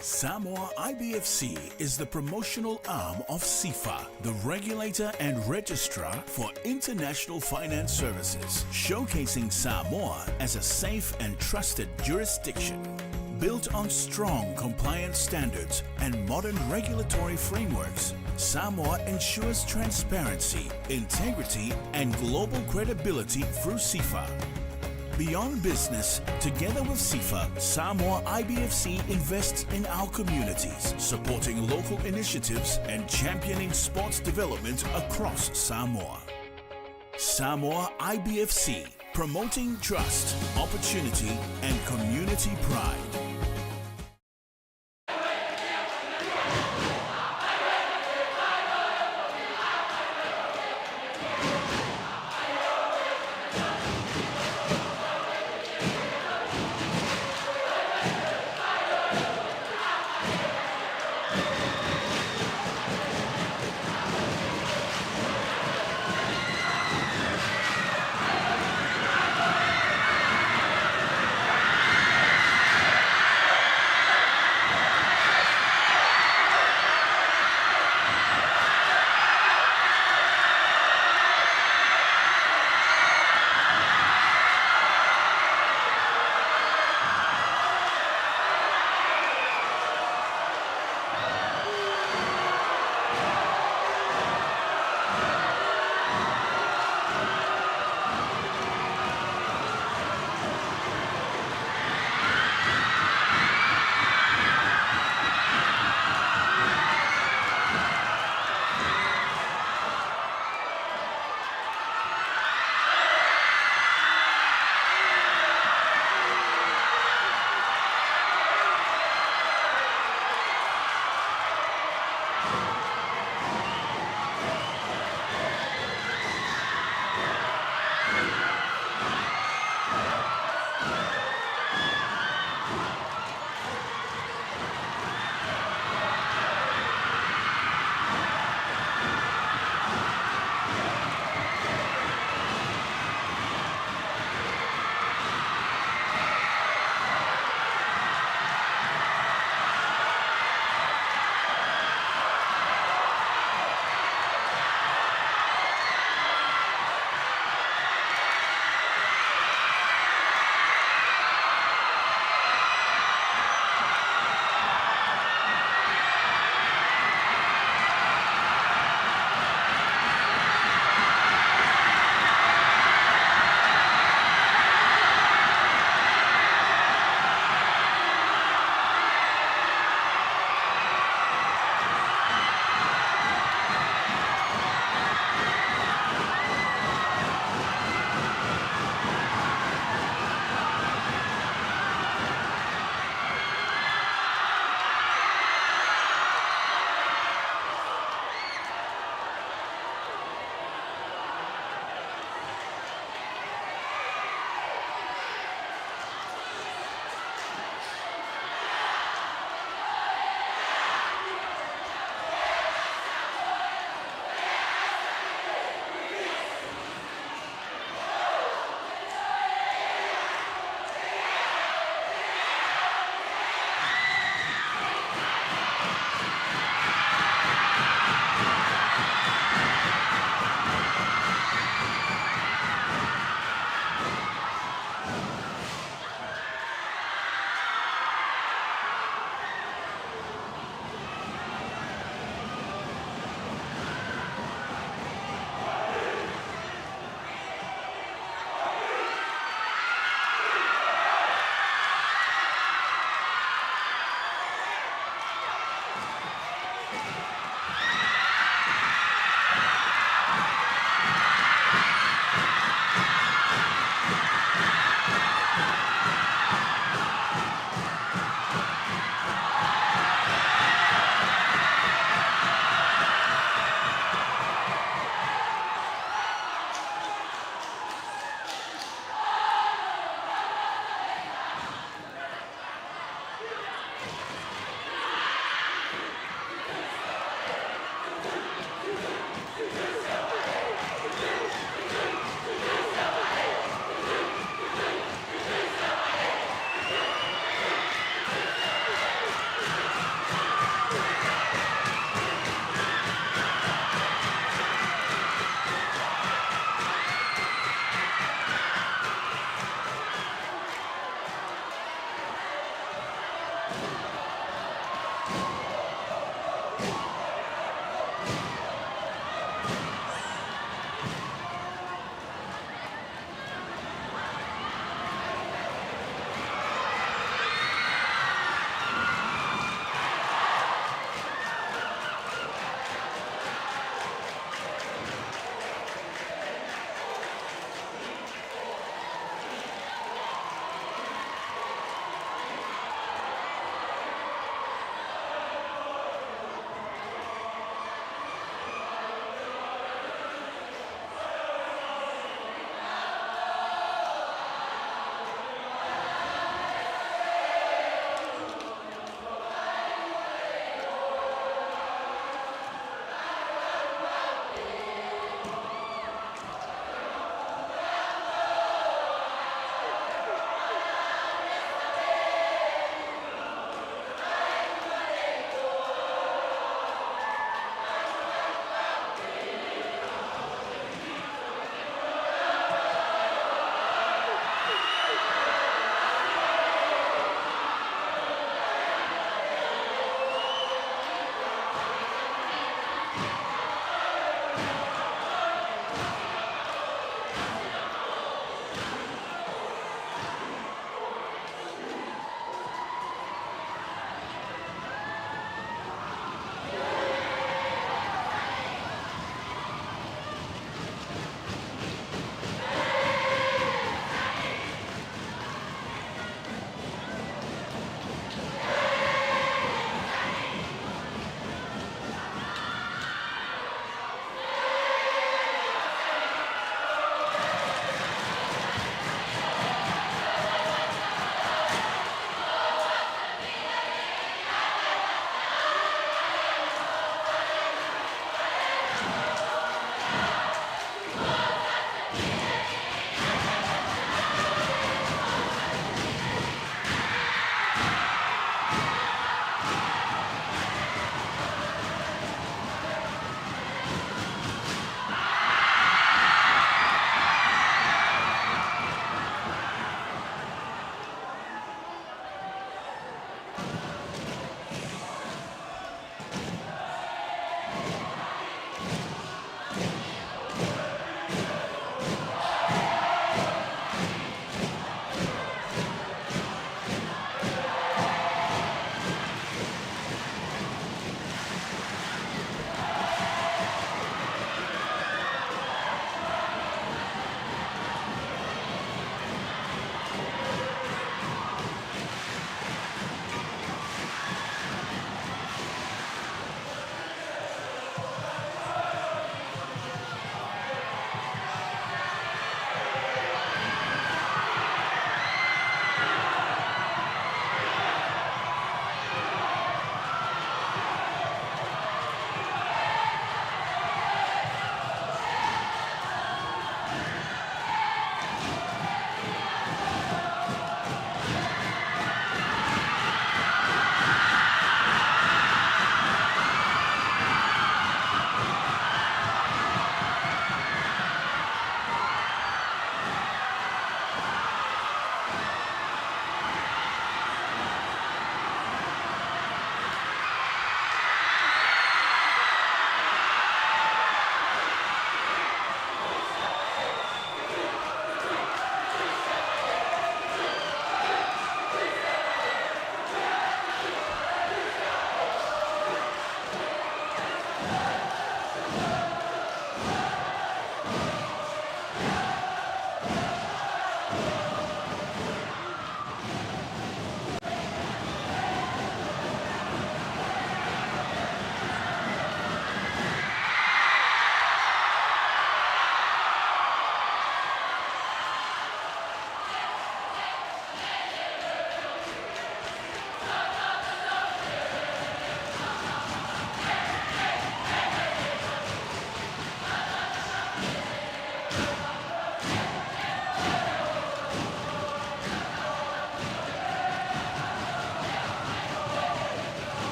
Samour IBFC is the promotional arm of SIFA, the regulator and registrar for international finance services, showcasing Samour as a safe and trusted jurisdiction. Built on strong compliance standards and modern regulatory frameworks, Samour ensures transparency, integrity, and global credibility through SIFA. Beyond business, together with SIFA, Samour IBFC invests in our communities, supporting local initiatives and championing sports development across Samour. Samour IBFC, promoting trust, opportunity, and community pride.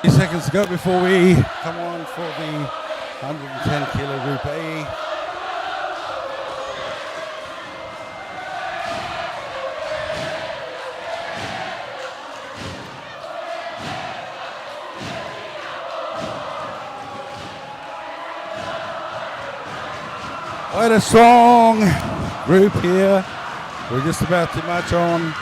30 seconds to go before we come on for the 110 kilo Group A. Quite a strong group here. We're just about to march on.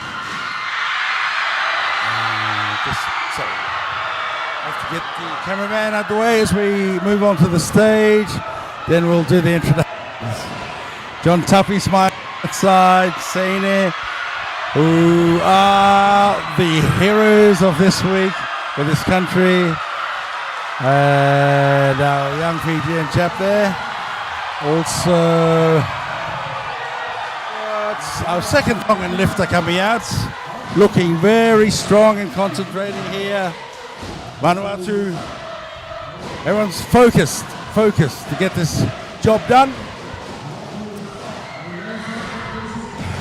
Have to get the cameraman out the way as we move on to the stage. Then we'll do the introductions. John Tuffy smiling outside, Sene, who are the heroes of this week for this country. And our young Fijian chap there. Also, our second Tongan lifter coming out, looking very strong and concentrating here. Vanuatu, everyone's focused to get this job done.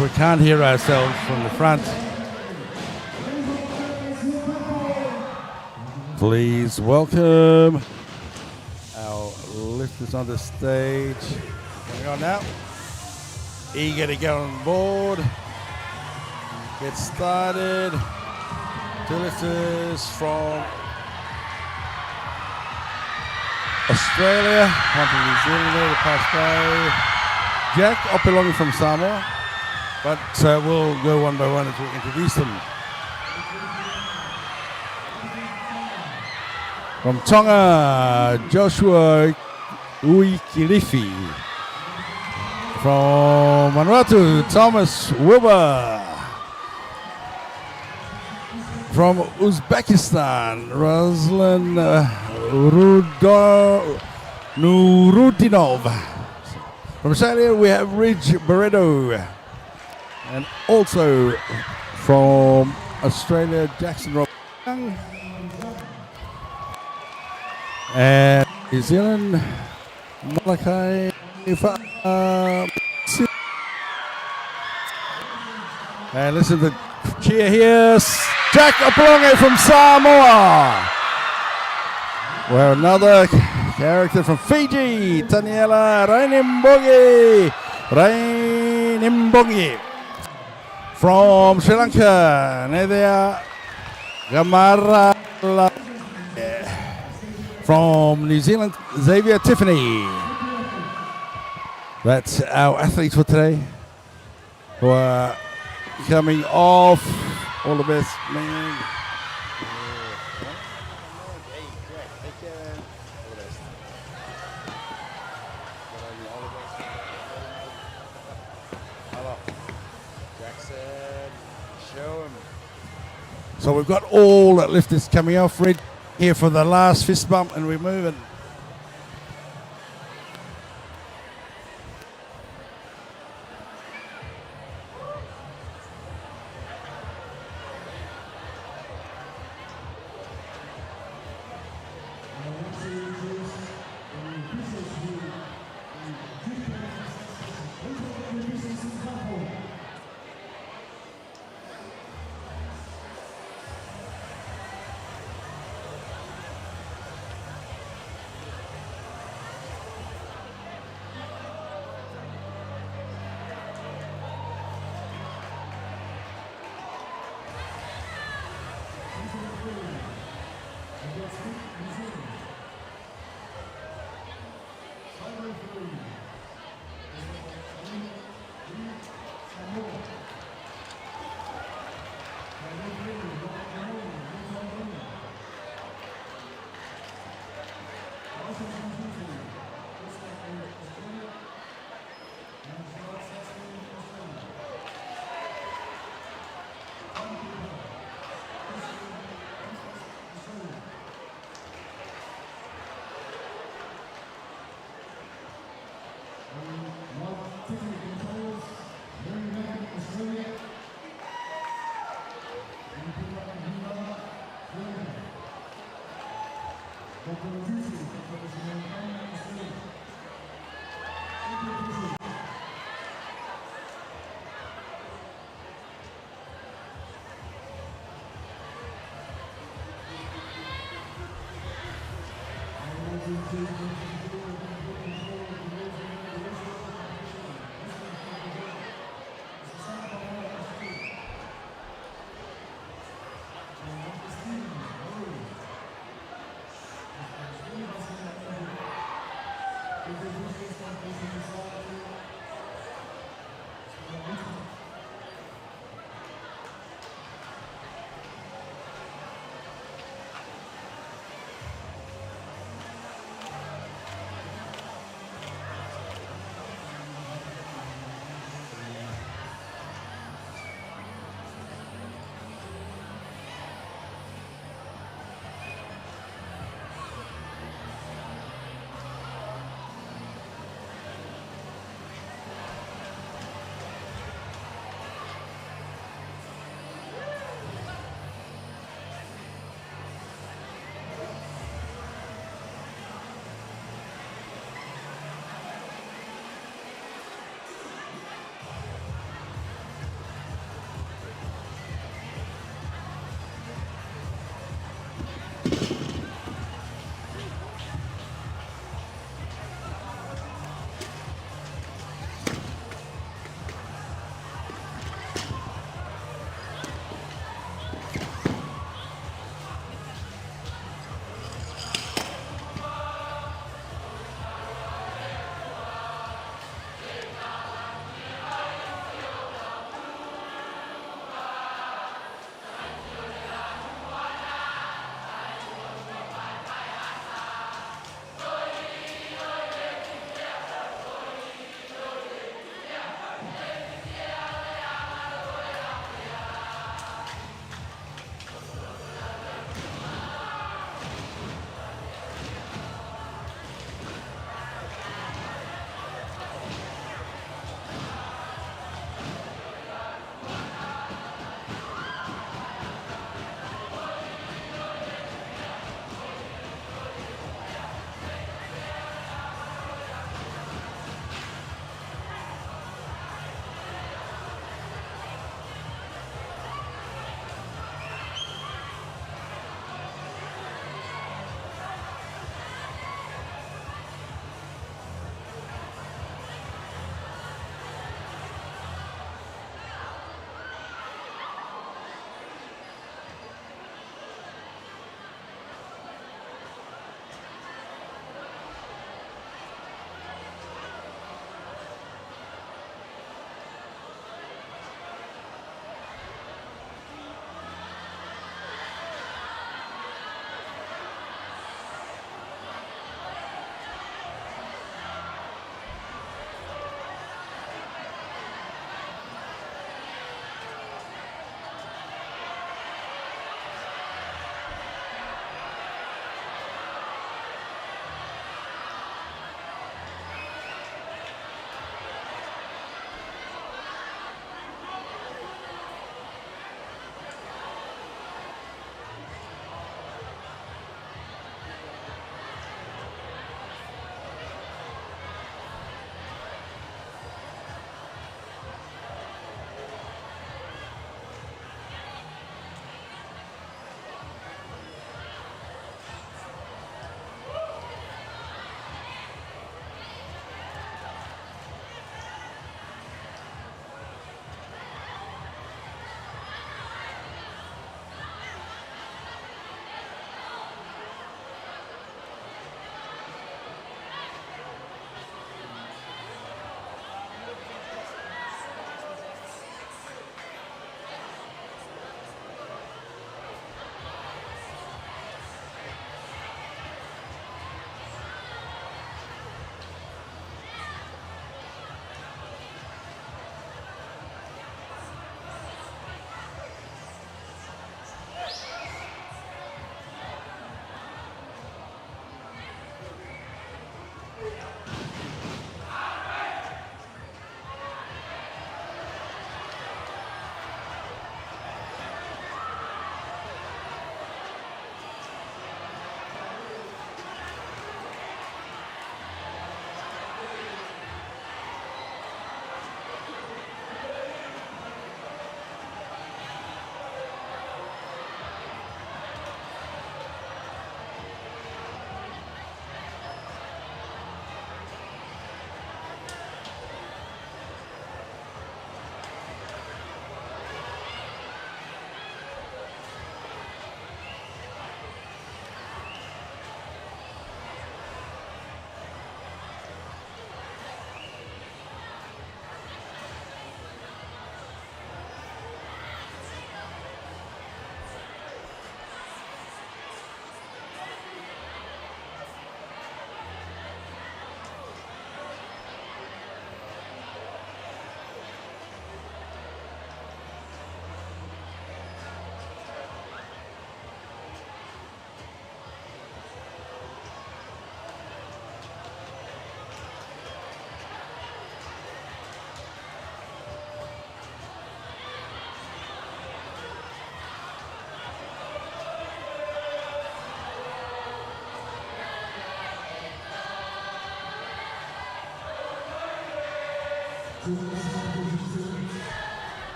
We can't hear ourselves from the front. Please welcome our lifters on the stage. Coming on now. Eager to get on board. Get started. Two lifters from Australia, one from New Zealand there to pass by. Jack Opelongi from Samour. But we'll go one by one as we introduce them. From Tonga, Joshua Uikilifi. From Vanuatu, Thomas Wilbur. From Uzbekistan, Ruslan Nurudinov. From Australia, we have Ridge Barreto. And also from Australia, Jackson Rob. And New Zealand, Malachi. And listen to the cheer here. Jack Opelongi from Samoa. Well, another character from Fiji, Taniela Rainimbongi. From Sri Lanka, Nedea Gamara. From New Zealand, Xavier Tiffany. That's our athletes for today who are coming off. All the best, man. So we've got all that lifters coming off. Red here for the last fist bump, and we're moving.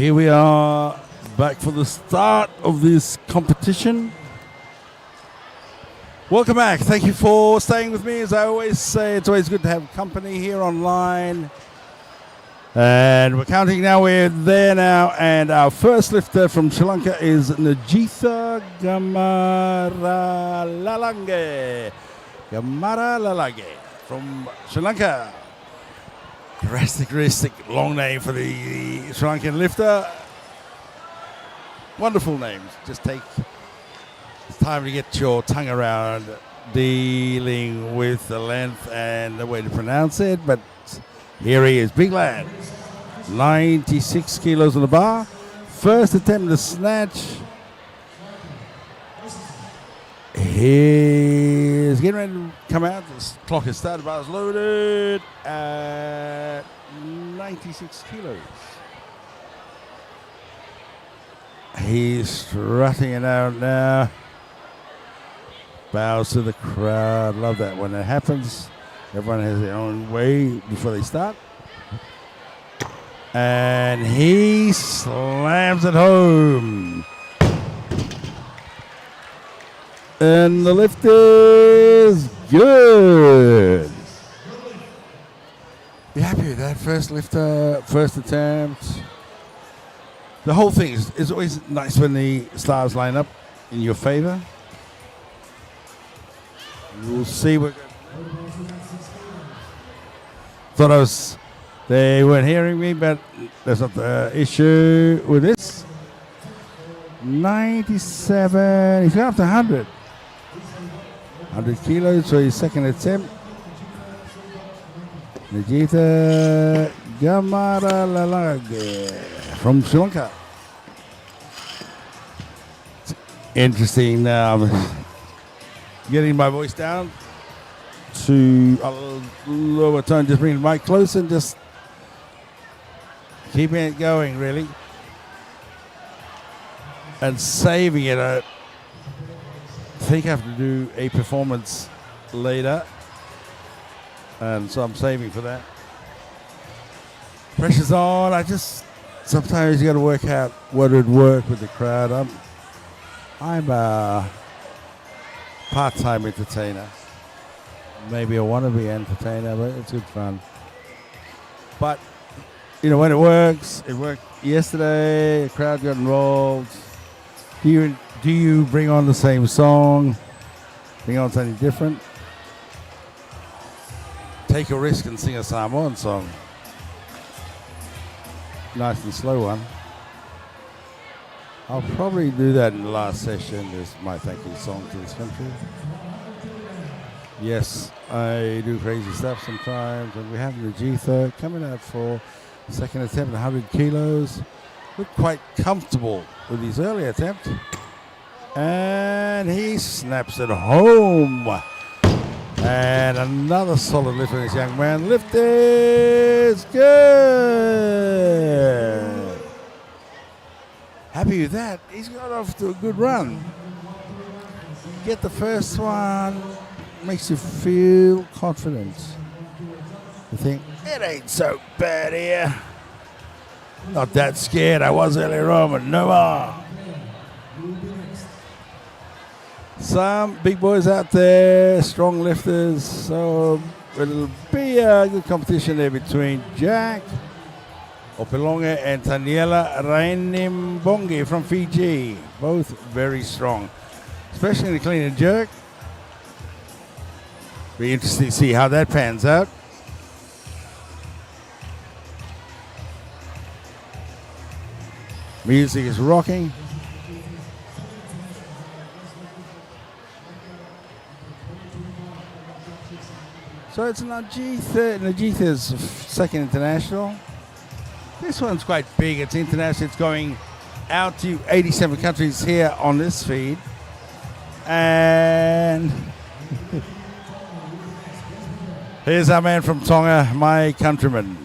Here we are back for the start of this competition. Welcome back. Thank you for staying with me. As I always say, it's always good to have company here online. And we're counting now. We're there now. And our first lifter from Sri Lanka is Najitha Gamaralalange. Gamaralalange from Sri Lanka. Characteristic long name for the Sri Lankan lifter. Wonderful names. Just take time to get your tongue around dealing with the length and the way to pronounce it. But here he is, big lad. 96 kilos on the bar. First attempt to snatch. He's getting ready to come out. The clock has started. Bar's loaded at 96 kilos. He's strutting it out now. Bows to the crowd. Love that when it happens. Everyone has their own way before they start. And he slams it home. And the lift is good. You happy with that? First lifter, first attempt. The whole thing is always nice when the stars line up in your favor. We'll see what. Thought they weren't hearing me, but that's not the issue with this. 97, he's got up to 100. 100 kilos for his second attempt. Najitha Gamaralalange from Sri Lanka. It's interesting now. I'm getting my voice down to a lower tone, just bringing the mic closer and just keeping it going, really. And saving it. I think I have to do a performance later. And so I'm saving for that. Pressure's on. Sometimes you got to work out what would work with the crowd. I'm a part-time entertainer. Maybe a wannabe entertainer, but it's good fun. But, when it works, it worked yesterday, the crowd got involved. Do you bring on the same song? Bring on something different? Take a risk and sing a Samoan song. Nice and slow one. I'll probably do that in the last session. This is my thank you song to this country. Yes, I do crazy stuff sometimes. And we have Najitha coming out for second attempt, 100 kilos. Looked quite comfortable with his early attempt. And he snaps it home. And another solid lift from this young man. Lift is good. Happy with that. He's got off to a good run. get the first one, makes you feel confident. You think, it ain't so bad here. Not that scared I was earlier on, but no more. Some big boys out there, strong lifters, so it'll be a good competition there between Jack Opelonge and Taniela Rainimbongi from Fiji. Both very strong, especially in the clean and jerk. Be interesting to see how that pans out. Music is rocking. So it's Najitha's second international. This one's quite big. It's international. It's going out to 87 countries here on this feed. And here's our man from Tonga, my countryman.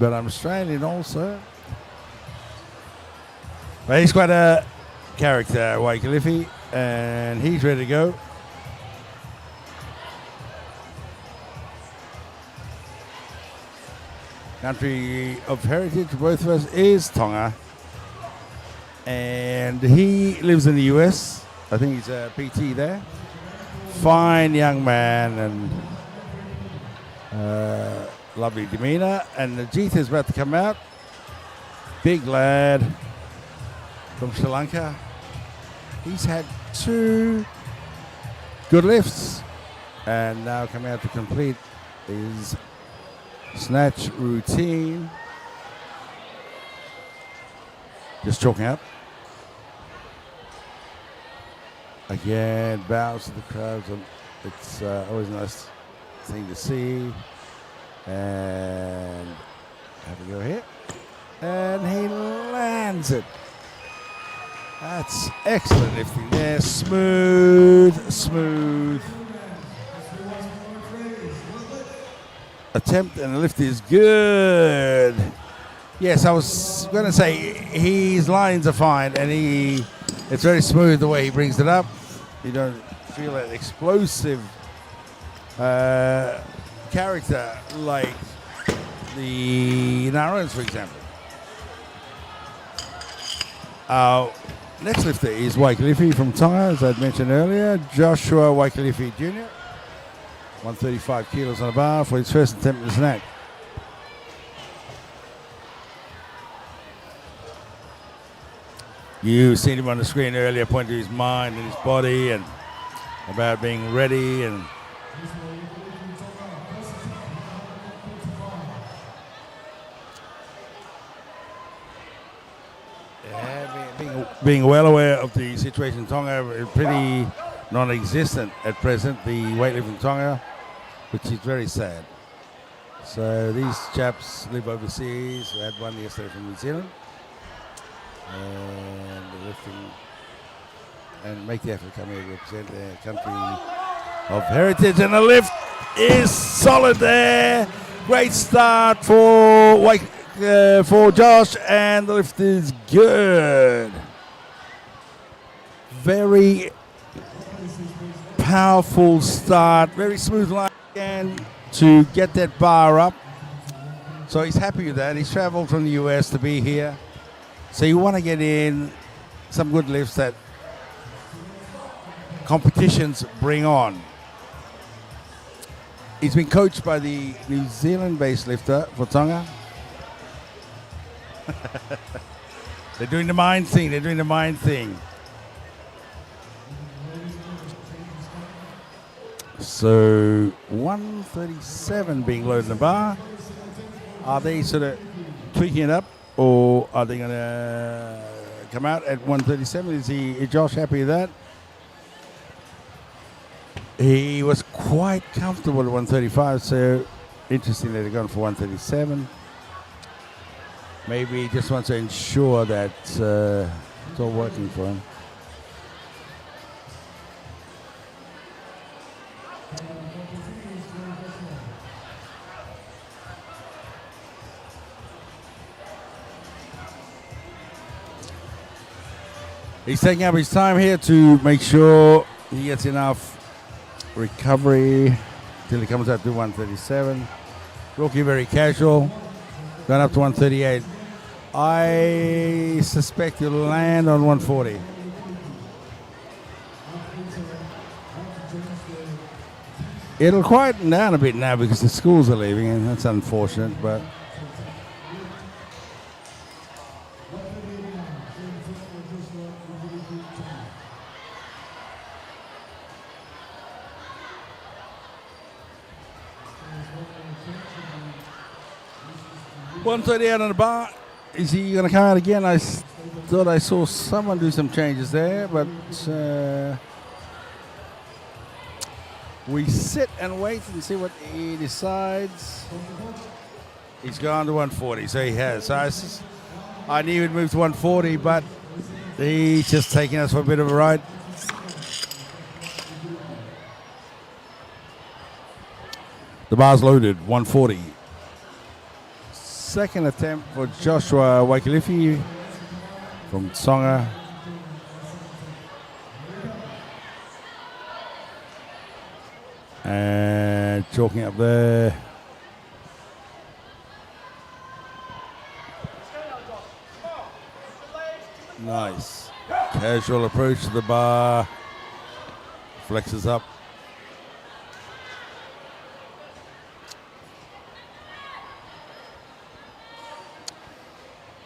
But I'm Australian also. But he's quite a character, Waikilifi, and he's ready to go. Country of heritage, both of us, is Tonga. And he lives in the US. I think he's a PT there. Fine young man and lovely demeanor. And Najith is about to come out. Big lad from Sri Lanka. He's had 2 good lifts. And now coming out to complete his snatch routine. Just chalking up. Again, bows to the crowds. It's always a nice thing to see. And have a go here. And he lands it. That's excellent lifting there. Smooth. Attempt and the lift is good. Yes, I was going to say his lines are fine, and it's very smooth the way he brings it up. You don't feel that explosive character like the Narrowans, for example. Our next lifter is Waikilifi from Tonga, as I'd mentioned earlier, Joshua Waikilifi Jr. 135 kilos on a bar for his first attempt at the snatch. You seen him on the screen earlier, pointing to his mind and his body and about being ready and being well aware of the situation in Tonga, pretty non-existent at present, the weightlifting Tonga, which is very sad. So these chaps live overseas. We had one yesterday from New Zealand. And they're lifting and make the effort to come here to represent their country of heritage. And the lift is solid there. Great start for Josh, and the lift is good. Very powerful start, very smooth line again to get that bar up. So he's happy with that. He's traveled from the US to be here. So you want to get in some good lifts that competitions bring on. He's been coached by the New Zealand-based lifter for Tonga. They're doing the mind thing. So 137 being loaded in the bar. Are they sort of tweaking it up, or are they going to come out at 137? Is Josh happy with that? He was quite comfortable at 135, so interesting that they're going for 137. Maybe he just wants to ensure that it's all working for him. He's taking up his time here to make sure he gets enough recovery till he comes up to 137. Rookie very casual, going up to 138. I suspect he'll land on 140. It'll quieten down a bit now because the schools are leaving, and that's unfortunate, but 138 on the bar. Is he going to come out again? I thought I saw someone do some changes there, but we sit and wait and see what he decides. He's gone to 140, so he has. So I knew he'd move to 140, but he's just taking us for a bit of a ride. The bar's loaded, 140. Second attempt for Joshua Weightlifting from Samour. And chalking up there. Nice. Casual approach to the bar. Flexes up.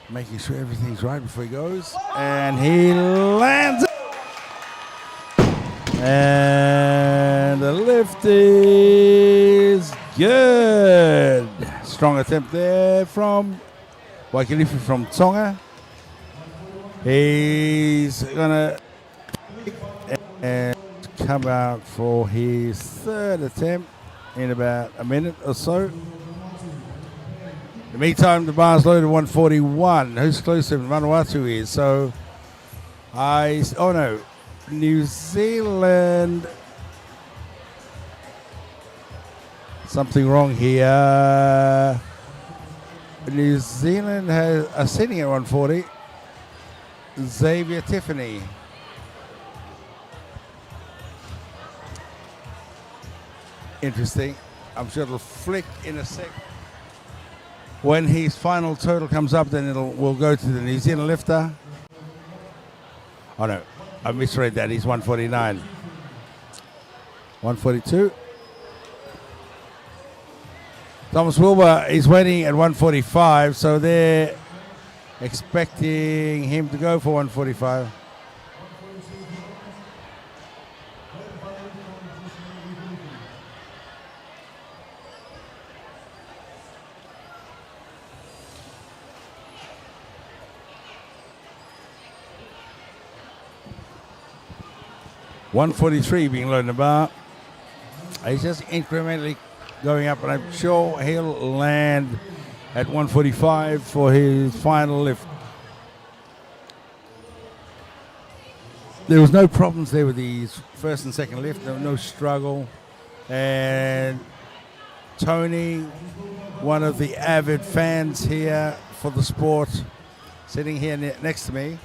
Making sure everything's right before he goes. And he lands it. And the lift is good. Strong attempt there from Weightlifting from Tonga. He's going to come out for his third attempt in about a minute or so. In the meantime, the bar's loaded 141. Who's close to him? Vanuatu is. So, oh no, New Zealand. Something wrong here. New Zealand are sitting at 140. Xavier Tiffany. Interesting. I'm sure it'll flick in a sec. When his final total comes up, then we'll go to the New Zealand lifter. Oh no, I misread that. He's 149. 142. Thomas Wilbur is waiting at 145, so they're expecting him to go for 145. $143 being loaded in the bar. He's just incrementally going up, and I'm sure he'll land at 145 for his final lift. There was no problems there with his first and second lift. There was no struggle. And Tony, one of the avid fans here for the sport, sitting here next to me.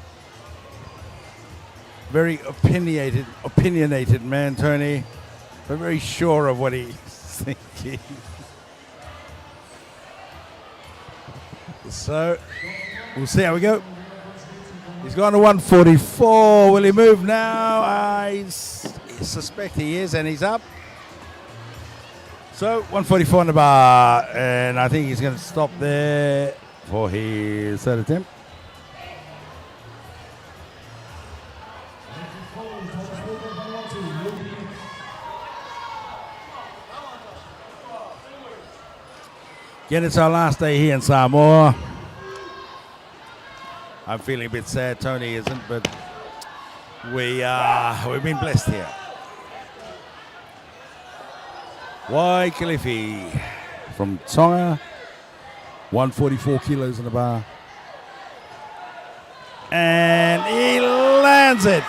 Very opinionated man, Tony, but very sure of what he's thinking. So, we'll see how we go. He's gone to 144. Will he move now? I suspect he is, and he's up. So, 144 on the bar, and I think he's going to stop there for his third attempt. Again, it's our last day here in Samour. I'm feeling a bit sad. Tony isn't, but we've been blessed here. Weightlifting from Tonga, 144 kilos in the bar. And he lands it.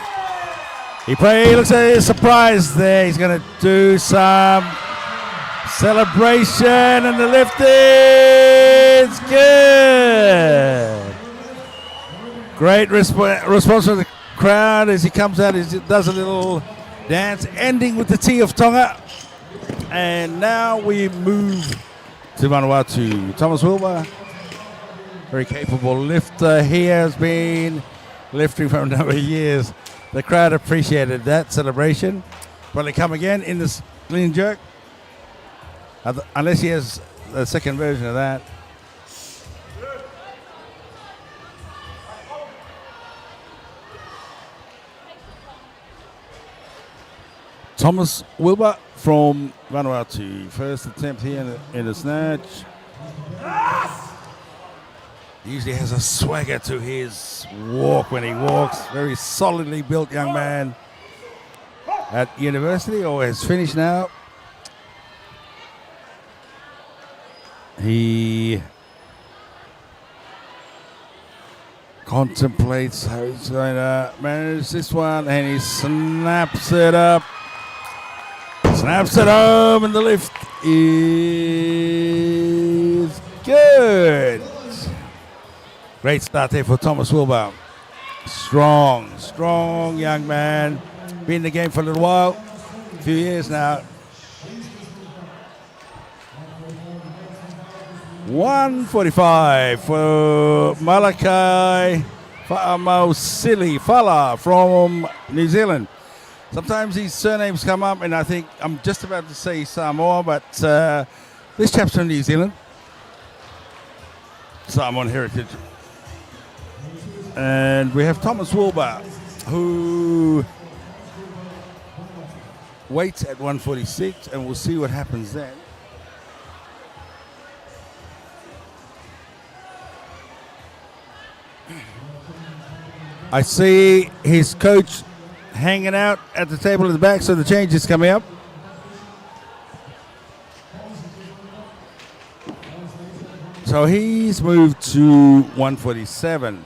He looks a surprised there. He's going to do some celebration, and the lift is good. Great response from the crowd as he comes out. He does a little dance, ending with the T of Tonga. And now we move to Vanuatu. Thomas Wilbur, very capable lifter. He has been lifting for a number of years. The crowd appreciated that celebration. Will he come again in this clean jerk? Unless he has a second version of that. Thomas Wilbur from Vanuatu. First attempt here in the snatch. Usually has a swagger to his walk when he walks. Very solidly built young man at university, or has finished now. He contemplates how he's going to manage this one, and he snaps it up. Snaps it home, and the lift is good. Great start there for Thomas Wilbur. Strong young man. Been in the game for a little while, a few years now. 145 for Malakai Fa'amausili Fala from New Zealand. Sometimes these surnames come up, and I think I'm just about to say Samour, but this chap's from New Zealand. Samoan heritage. And we have Thomas Wilbur, who waits at 146, and we'll see what happens then. I see his coach hanging out at the table at the back, so the change is coming up. So he's moved to 147.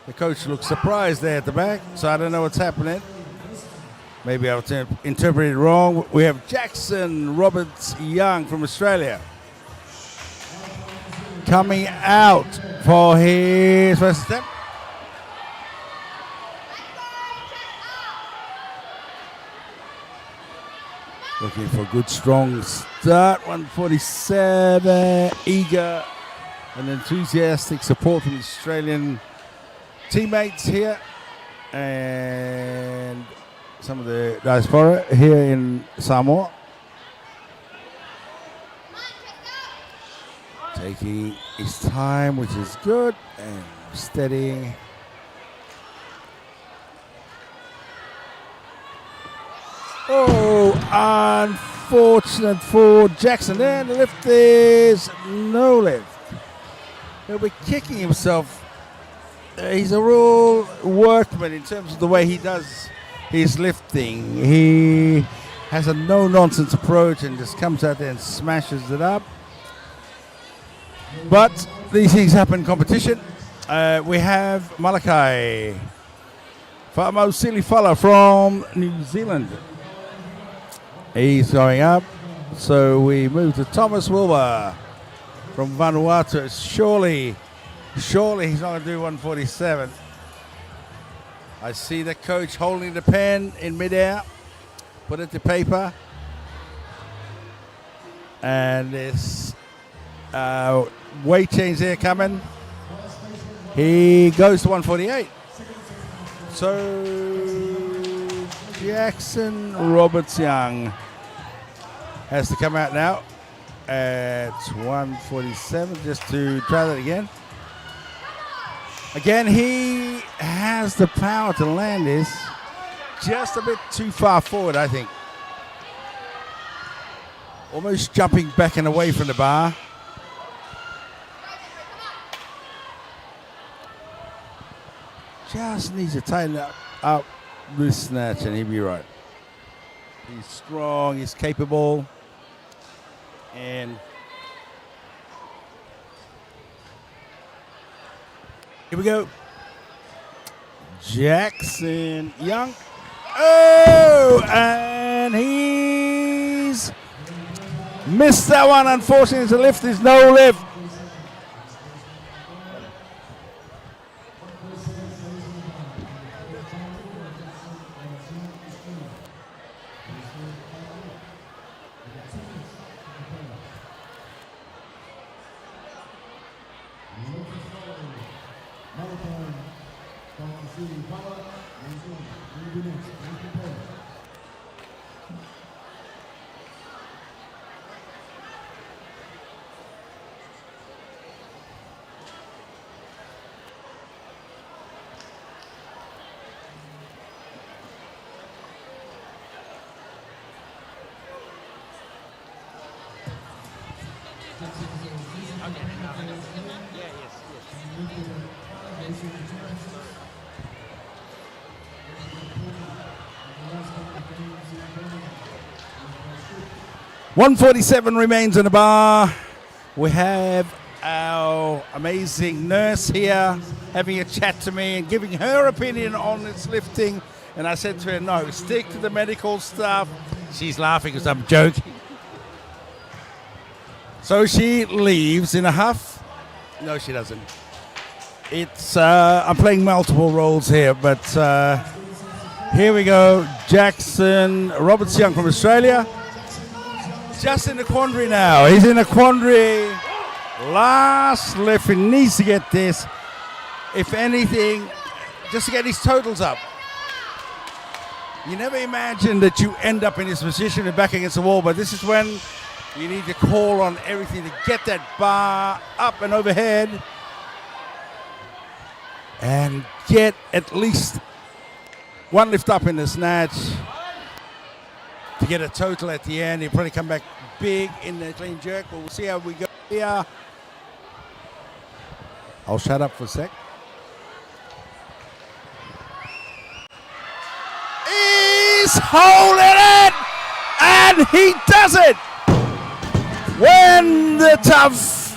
The coach looks surprised there at the back, so I don't know what's happening. Maybe I've interpreted it wrong. We have Jackson Roberts Young from Australia coming out for his first attempt. Looking for a good, strong start. 147, eager and enthusiastic support from the Australian teammates here and some of the diaspora here in Samour. Taking his time, which is good, and steadying. Oh, unfortunate for Jackson. There, the lift is no lift. He'll be kicking himself. He's a real workman in terms of the way he does his lifting. He has a no-nonsense approach and just comes out there and smashes it up. But these things happen in competition. We have Malakai Fa'amausili Fala from New Zealand. He's going up. So we move to Thomas Wilbur from Vanuatu. Surely he's not going to do 147. I see the coach holding the pen in midair. Put it to paper. And this weight change there coming. He goes to 148. So Jackson Roberts Young has to come out now at 147 just to try that again. Again, he has the power to land this just a bit too far forward, I think. Almost jumping back and away from the bar. Just needs to tighten up this snatch and he'll be right. He's strong, he's capable. And here we go. Jackson Young. Oh, and he's missed that one. Unfortunately, the lift is no lift. $147 remains in the bar. We have our amazing nurse here having a chat to me and giving her opinion on this lifting. And I said to her, no, stick to the medical stuff. She's laughing because I'm joking. So she leaves in a huff. No, she doesn't. It's I'm playing multiple roles here, but here we go. Jackson Roberts Young from Australia. Just in a quandary now. He's in a quandary. Last lift. He needs to get this. If anything, just to get his totals up. You never imagine that you end up in this position and back against the wall, but this is when you need to call on everything to get that bar up and overhead and get at least one lift up in the snatch to get a total at the end. He'll probably come back big in the clean jerk, but we'll see how we go here. I'll shut up for a sec. He's holding it! And he does it! When the tough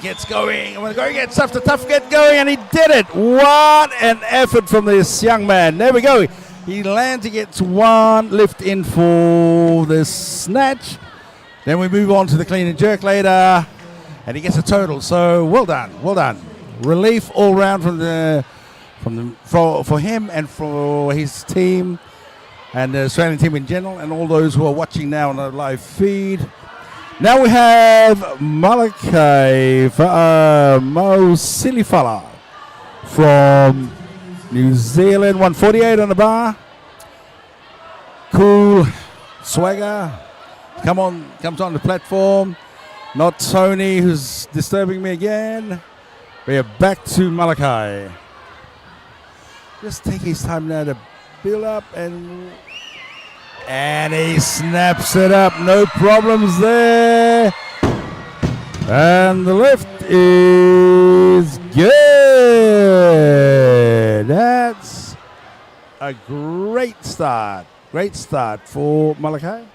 gets going, when the going gets tough, the tough get going, and he did it! What an effort from this young man. There we go. He lands, he gets one lift in for the snatch. Then we move on to the clean and jerk later, and he gets a total. So well done, well done. Relief all round for him and for his team and the Australian team in general, and all those who are watching now on the live feed. Now we have Malakai Mo Silifala from New Zealand, 148 on the bar. Cool swagger. Comes on the platform. Not Tony, who's disturbing me again. We are back to Malakai. Just take his time now to build up, and he snaps it up. No problems there. And the lift is good. That's a great start. Great start for Malakai.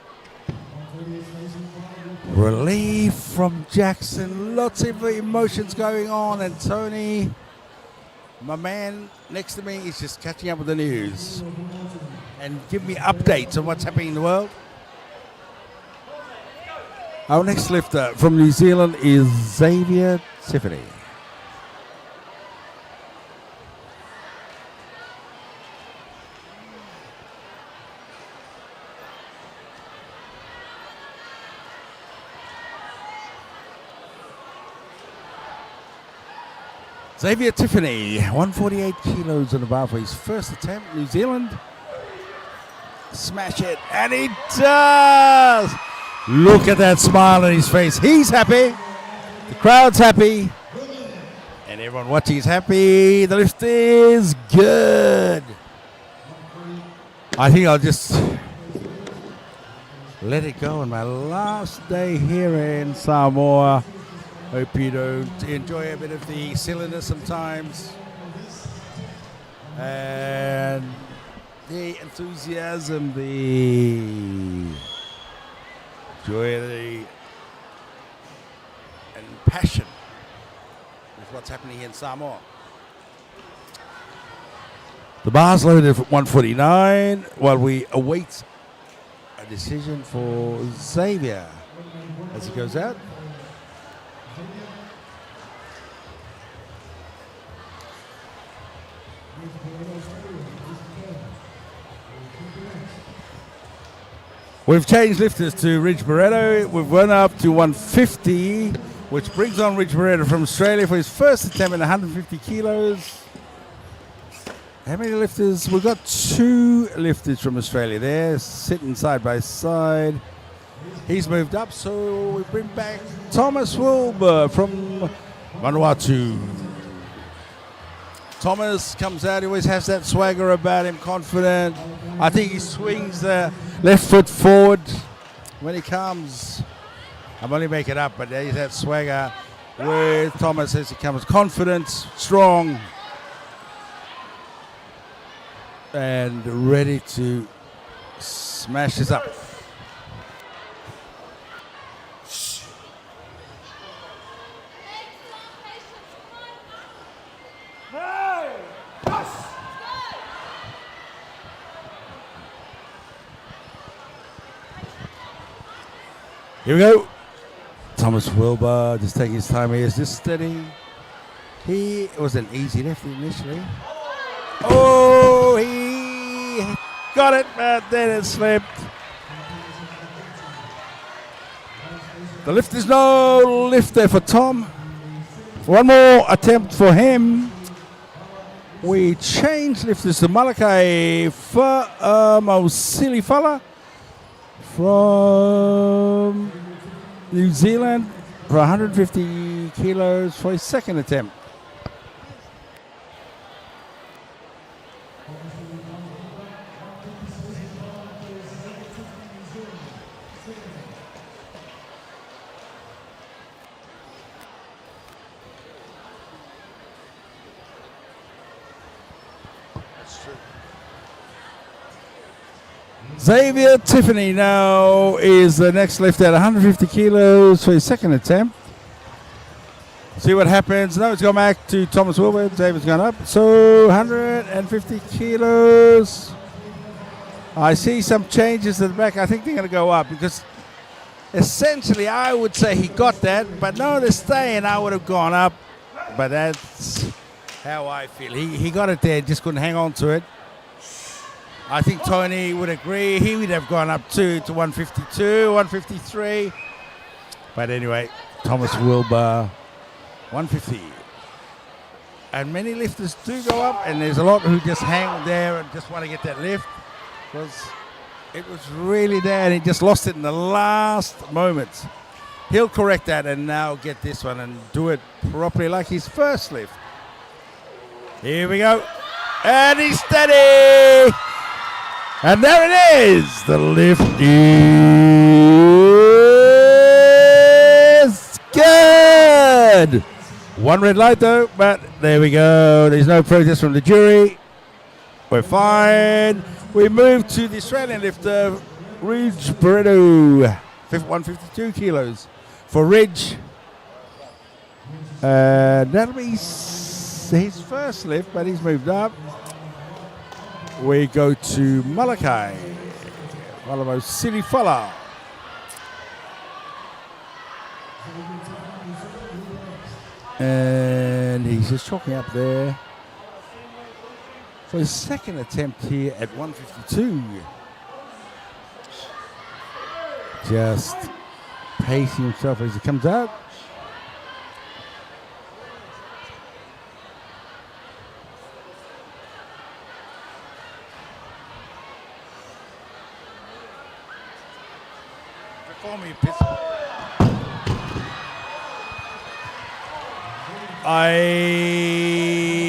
Relief from Jackson. Lots of emotions going on. And Tony, my man next to me, is just catching up with the news and give me updates on what's happening in the world. Our next lifter from New Zealand is Xavier Tiffany. Xavier Tiffany, 148 kilos on the bar for his first attempt. New Zealand. Smash it, and he does! Look at that smile on his face. He's happy. The crowd's happy. And everyone watching is happy. The lift is good. I think I'll just let it go on my last day here in Samour. Hope you don't enjoy a bit of the silliness sometimes. And the enthusiasm, the joy, and passion with what's happening in Samour. The bar's loaded at 149 while we await a decision for Xavier as he goes out. We've changed lifters to Ridge Barretto. We've went up to 150, which brings on Ridge Barretto from Australia for his first attempt at 150 kilos. How many lifters? We've got 2 lifters from Australia there, sitting side by side. He's moved up, so we bring back Thomas Wilbur from Vanuatu. Thomas comes out, he always has that swagger about him, confident. I think he swings the left foot forward when he comes. I'm only making it up, but there's that swagger with Thomas as he comes. Confident, strong, and ready to smash this up. Here we go. Thomas Wilbur just taking his time here, just steady. He was an easy lift initially. Oh, he got it, but then it slipped. The lift is no lift there for Tom. One more attempt for him. We change lifters to Malakai Mosili fella from New Zealand for 150 kilos for his second attempt. Xavier Tiffany now is the next lift at 150 kilos for his second attempt. See what happens. Now it's gone back to Thomas Wilbur. Xavier's gone up. So 150 kilos. I see some changes at the back. I think they're going to go up because essentially I would say he got that. But no, they're staying. I would have gone up. But that's how I feel. He got it there, just couldn't hang on to it. I think Tony would agree. He would have gone up to 152, 153. But anyway, Thomas Wilbur, 150. And many lifters do go up, and there's a lot who just hang there and just want to get that lift because it was really there, and he just lost it in the last moments. He'll correct that and now get this one and do it properly like his first lift. Here we go. And he's steady. And there it is. The lift is good. One red light though, but there we go. There's no protest from the jury. We're fine. We move to the Australian lifter, Ridge Barreto, 152 kilos for Ridge. That'll be his first lift, but he's moved up. We go to Malakai, Malamo City Fala. And he's just chalking up there for his second attempt here at 152. Just pacing himself as he comes out.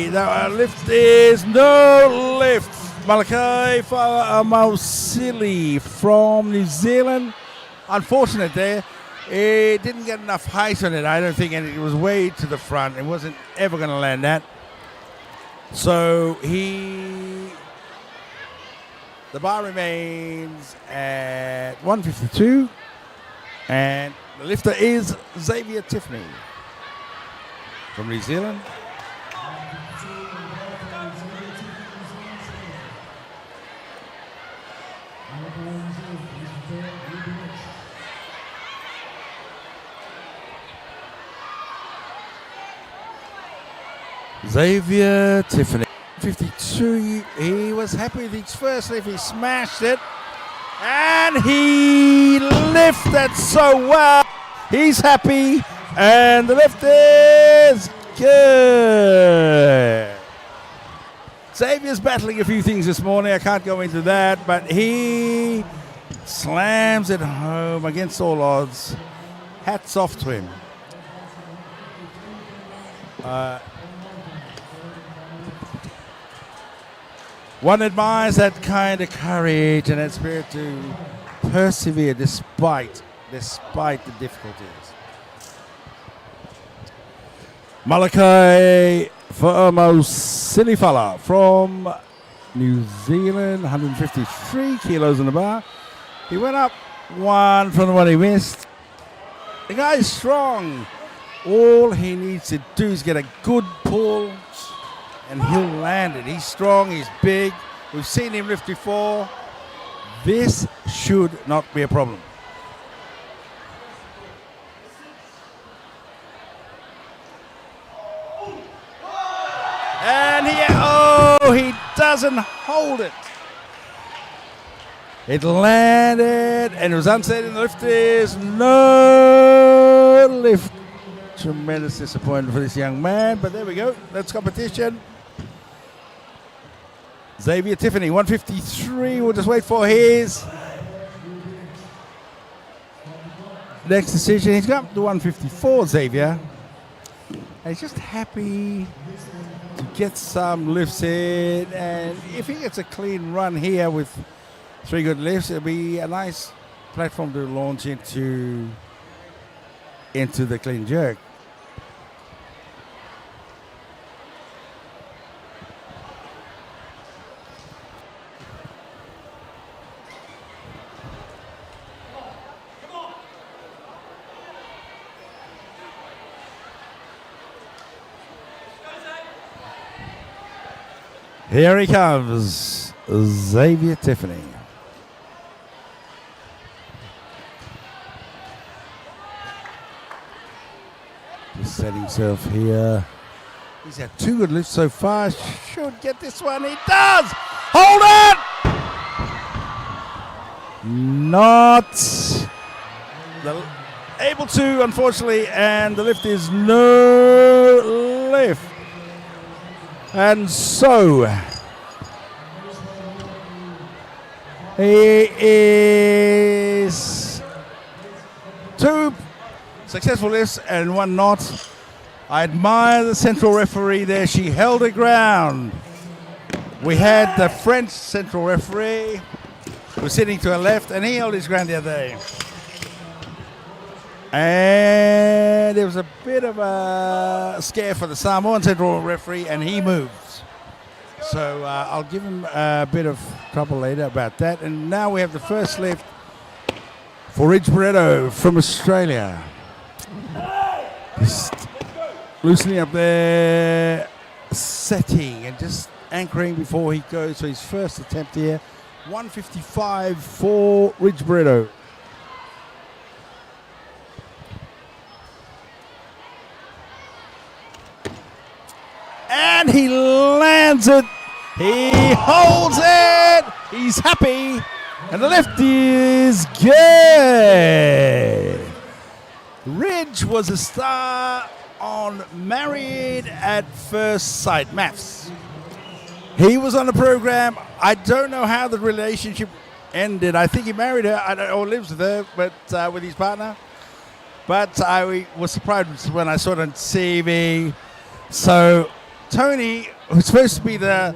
The lift is no lift. Malakai Mausili from New Zealand. Unfortunate there. It didn't get enough height on it, I don't think, and it was way to the front. It wasn't ever going to land that. So the bar remains at 152. And the lifter is Xavier Tiffany from New Zealand. Xavier Tiffany, 52. He was happy with his first lift. He smashed it. And he lifted so well. He's happy. And the lift is good. Xavier's battling a few things this morning. I can't go into that, but he slams it home against all odds. Hats off to him. One admires that kind of courage and that spirit to persevere despite the difficulties. Malachi Silifala from New Zealand, 153 kilos in the bar. He went up one from the one he missed. The guy's strong. All he needs to do is get a good pull and he'll land it. He's strong, he's big. We've seen him lift before. This should not be a problem. And he doesn't hold it. It landed and it was unsafe in the lift. Is no lift. Tremendous disappointment for this young man, but there we go. That's competition. Xavier Tiffany, 153. We'll just wait for his next decision. He's got up to 154, Xavier. And he's just happy to get some lifts in. And if he gets a clean run here with 3 good lifts, it'll be a nice platform to launch into the clean jerk. Here he comes, Xavier Tiffany. Just set himself here. He's had 2 good lifts so far. Should get this one. He does! Hold it! Not able to, unfortunately, and the lift is no lift. And so he is 2 successful lifts and 1 not. I admire the central referee there. She held her ground. We had the French central referee who was sitting to her left, and he held his ground the other day. And there was a bit of a scare for the Samoan central referee, and he moves. So I'll give him a bit of trouble later about that. And now we have the first lift for Ridge Barretto from Australia. Just loosening up there, setting, and just anchoring before he goes for his first attempt here. 155 for Ridge Barretto. And he lands it. He holds it. He's happy. And the lift is good. Ridge was a star on Married at First Sight, MAFS. He was on the program. I don't know how the relationship ended. I think he married her or lives with her, but with his partner. But I was surprised when I saw it on TV. So Tony, who's supposed to be the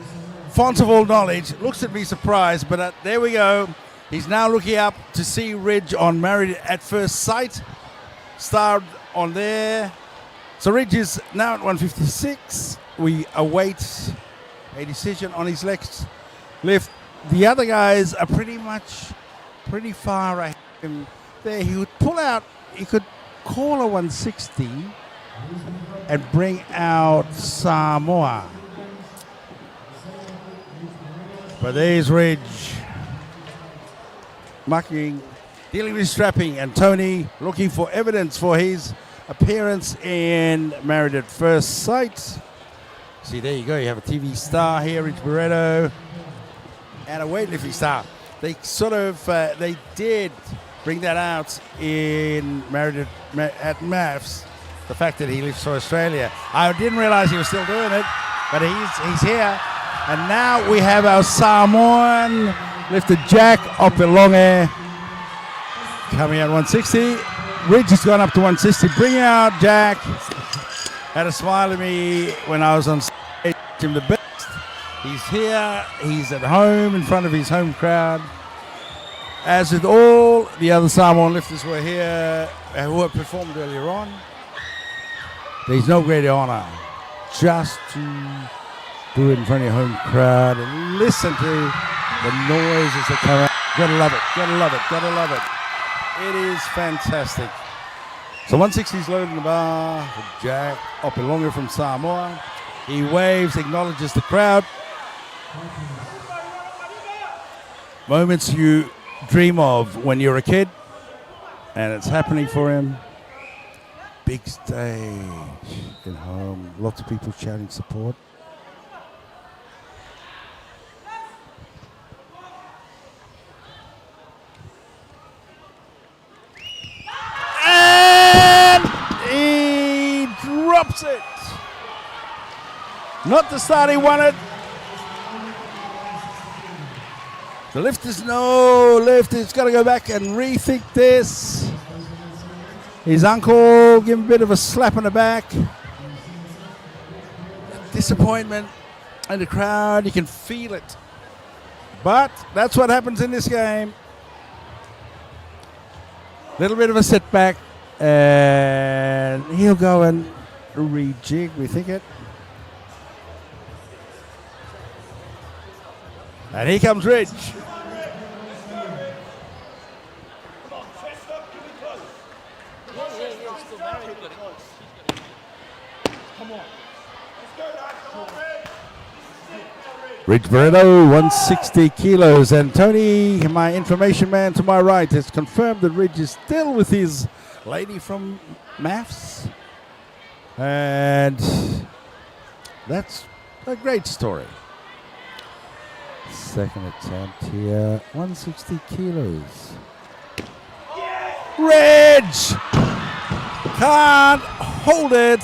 font of all knowledge, looks at me surprised, but there we go. He's now looking up to see Ridge on Married at First Sight. Starred on there. So Ridge is now at 156. We await a decision on his next lift. The other guys are pretty far ahead of him there. He would pull out, he could call a 160 and bring out Samour. But there's Ridge mucking, dealing with strapping, and Tony looking for evidence for his appearance in Married at First Sight. See, there you go. You have a TV star here, Ridge Barretto, and a weightlifting star. They sort of, they did bring that out in Married at MAFS, the fact that he lives for Australia. I didn't realize he was still doing it, but he's here. And now we have our Samoan lifter Jack Opelonge coming out 160. Ridge has gone up to 160. Bring out Jack. Had a smile at me when I was on stage. Him the best. He's here. He's at home in front of his home crowd. As with all the other Samoan lifters were here who have performed earlier on, there's no greater honor just to do it in front of your home crowd and listen to the noises that come out. Gotta love it, gotta love it, gotta love it. It is fantastic. So 160 is loaded in the bar for Jack Opelonge from Samoa. He waves, acknowledges the crowd. Moments you dream of when you're a kid, and it's happening for him. Big stage at home, lots of people shouting support. And he drops it. Not the start he wanted. The lifters know, lifters got to go back and rethink this. His uncle give him a bit of a slap on the back. Disappointment in the crowd, you can feel it. But that's what happens in this game. Little bit of a setback, and he'll go and rejig, we think it. And here comes Ridge. Ridge Barreto, 160 kilos. And Tony, my information man to my right, has confirmed that Ridge is still with his lady from MAFS. And that's a great story. Second attempt here, 160 kilos. Ridge can't hold it.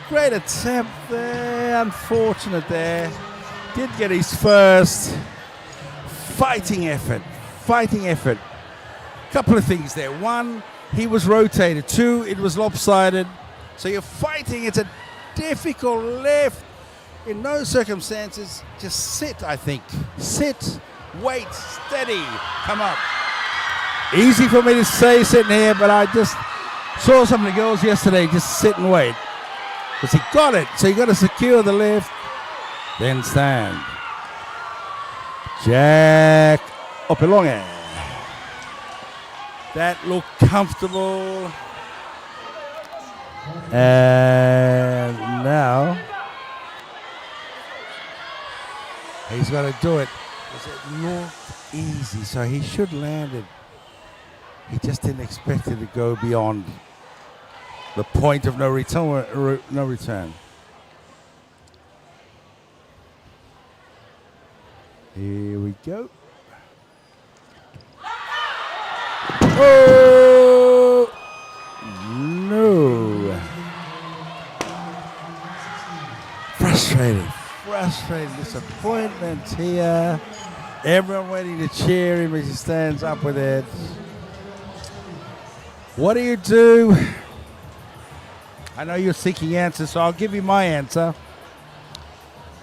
Great attempt there, unfortunate there. Did get his first. Fighting effort. Couple of things there. One, he was rotated. Two, it was lopsided. So you're fighting. It's a difficult lift. In no circumstances, just sit, I think. Sit, wait, steady, come up. Easy for me to say sitting here, but I just saw some of the girls yesterday just sit and wait. Because he got it, so you got to secure the lift, then stand. Jack Opelonge. That looked comfortable. And now he's got to do it. It looked easy, so he should land it. He just didn't expect it to go beyond the point of no return. Here we go. Oh no! Frustrated disappointment here. Everyone waiting to cheer him as he stands up with it. What do you do? I know you're seeking answers, so I'll give you my answer.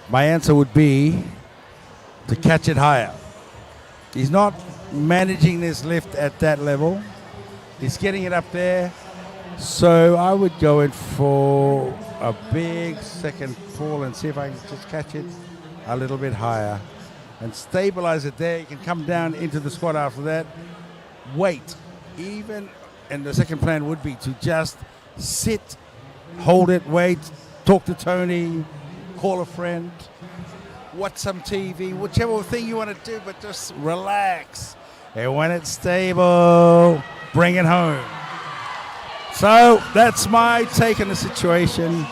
My answer would be to catch it higher. He's not managing this lift at that level. He's getting it up there. So I would go in for a big second pull and see if I can just catch it a little bit higher and stabilize it there. You can come down into the squat after that. Wait. And the second plan would be to just sit, hold it, wait, talk to Tony, call a friend, watch some TV, whichever thing you want to do, but just relax. And when it's stable, bring it home. So that's my take on the situation.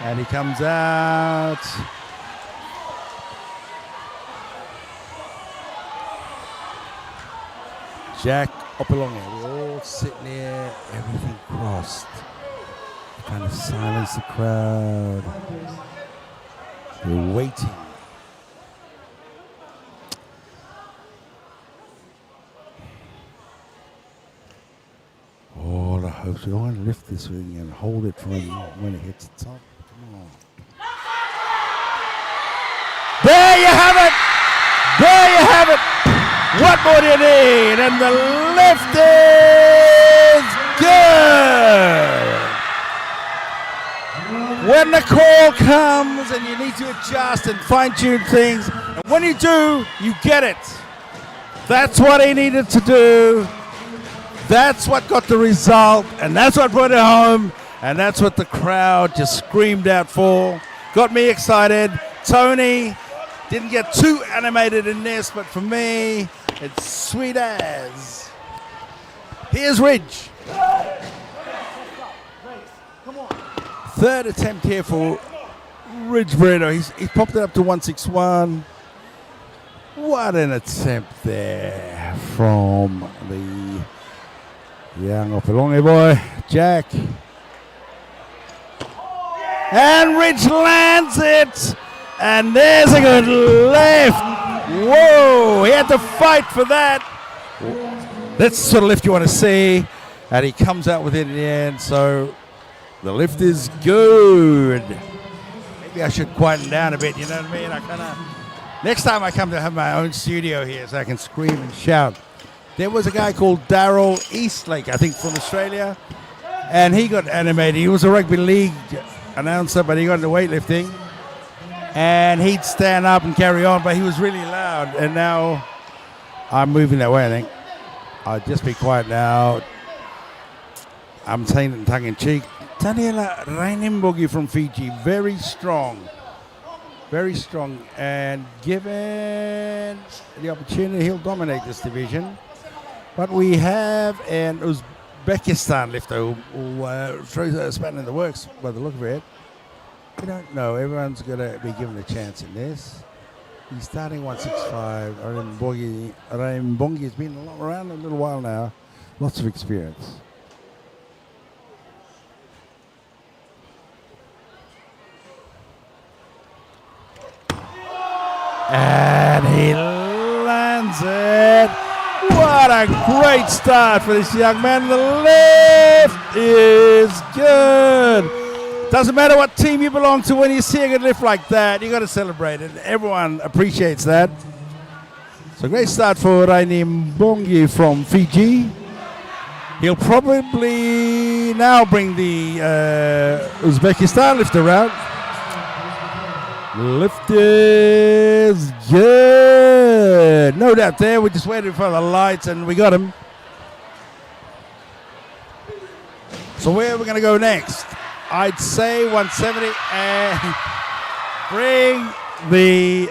And he comes out. Jack Opelonge, we're all sitting there, everything crossed. Trying to silence the crowd. They're waiting. hopes. We want to lift this ring and hold it from when it hits the top. Come on. There you have it. There you have it. What more do you need? And the lift is good. When the call comes and you need to adjust and fine-tune things, and when you do, you get it. That's what he needed to do. That's what got the result, and that's what brought it home, and that's what the crowd just screamed out for. Got me excited. Tony didn't get too animated in this, but for me, it's sweet as. Here's Ridge. Third attempt here for Ridge Burrito. He's popped it up to 161. What an attempt there from the young Opelonge boy, Jack. And Ridge lands it. And there's a good lift. Whoa, he had to fight for that. That's the sort of lift you want to see. And he comes out with it in the end. So the lift is good. Maybe I should quieten down a bit, you know what I mean? Next time I come to have my own studio here so I can scream and shout. There was a guy called Daryl Eastlake, I think from Australia, and he got animated. He was a rugby league announcer, but he got into weightlifting, and he'd stand up and carry on, but he was really loud, and now I'm moving that way, I think. I'll just be quiet now. I'm saying it in tongue-in-cheek. Daniela Rainimbogi from Fiji, very strong. Very strong, and given the opportunity, he'll dominate this division. But we have an Uzbekistan lifter who throws a spanner in the works by the look of it. We don't know. Everyone's going to be given a chance in this. He's starting 165. Raimbongi has been around a little while now. Lots of experience. And he lands it. What a great start for this young man. The lift is good. Doesn't matter what team you belong to, when you see a good lift like that, you got to celebrate it. Everyone appreciates that. So great start for Raini Mbongi from Fiji. He'll probably now bring the Uzbekistan lifter out. Lift is good. No doubt there. We just waited for the lights and we got him. So where are we going to go next? I'd say 170 and bring the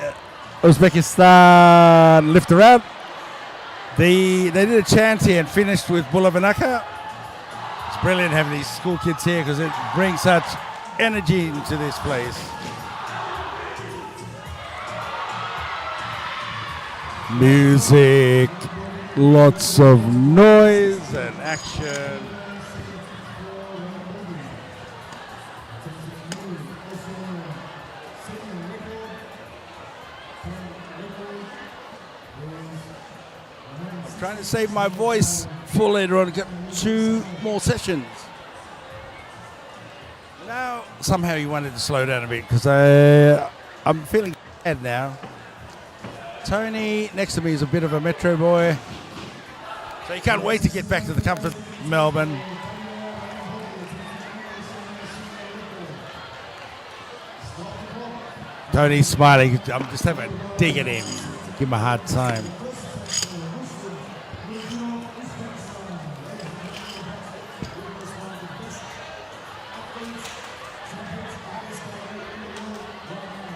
Uzbekistan lifter out. They did a chant here and finished with Bulavanaka. It's brilliant having these school kids here because it brings such energy into this place. Music, lots of noise and action. I'm trying to save my voice for later on, get 2 more sessions. Now, somehow you wanted to slow down a bit because I'm feeling bad now. Tony next to me is a bit of a metro boy, so he can't wait to get back to the comfort of Melbourne. Tony's smiling. I'm just having a dig at him, give him a hard time.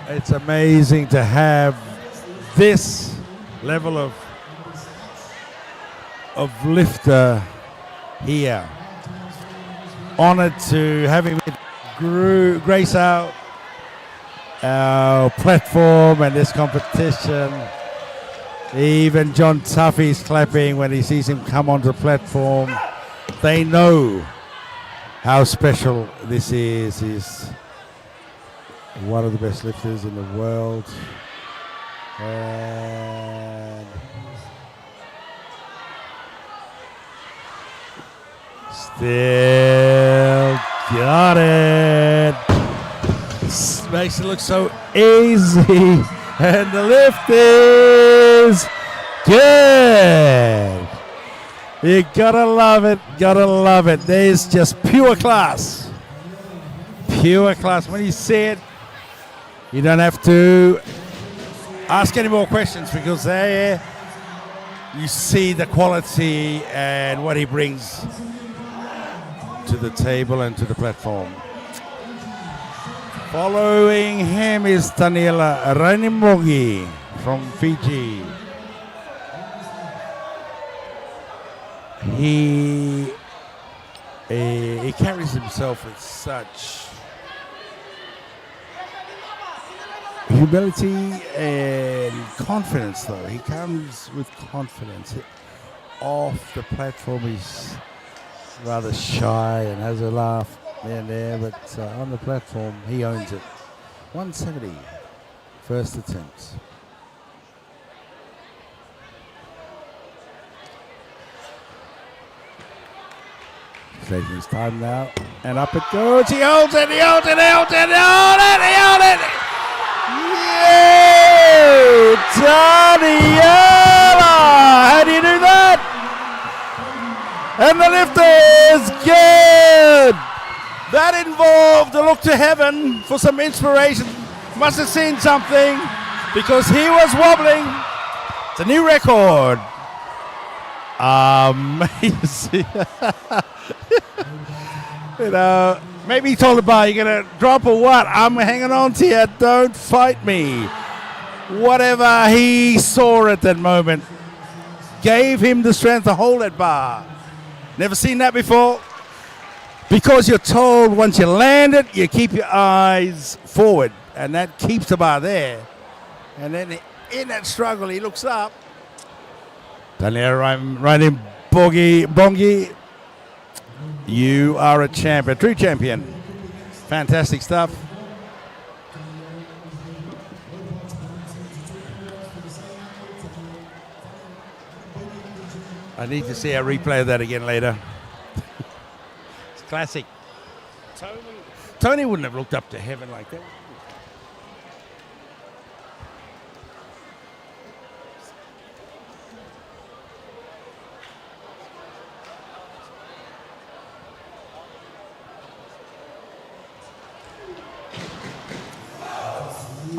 It's amazing to have this level of lifter here. Honored to have him grace out our platform and this competition. Even John Tuffy's clapping when he sees him come onto the platform. They know how special this is. He's one of the best lifters in the world. And Still got it. Makes it look so easy. And the lift is good. You gotta love it. Gotta love it. There's just pure class. Pure class. When you see it, you don't have to ask any more questions because there you see the quality and what he brings to the table and to the platform. Following him is Daniela Rainimongi from Fiji. He carries himself with such humility and confidence, though. He comes with confidence. Off the platform, he's rather shy and has a laugh here and there, but on the platform, he owns it. 170, first attempt. Taking his time now, and up it goes. He holds it, he holds it, he holds it, he holds it, he holds it. Yay! Daniela! How do you do that? And the lift is good. That involved a look to heaven for some inspiration. Must have seen something because he was wobbling. It's a new record. Amazing. You know, maybe he told the bar, you're going to drop or what? I'm hanging on to you. Don't fight me. Whatever he saw at that moment gave him the strength to hold that bar. Never seen that before. Because you're told once you land it, you keep your eyes forward. And that keeps the bar there. And then in that struggle, he looks up. Daniel Rainimongi Bongi, you are a champion, true champion. Fantastic stuff. I need to see a replay of that again later. It's classic. Tony wouldn't have looked up to heaven like that.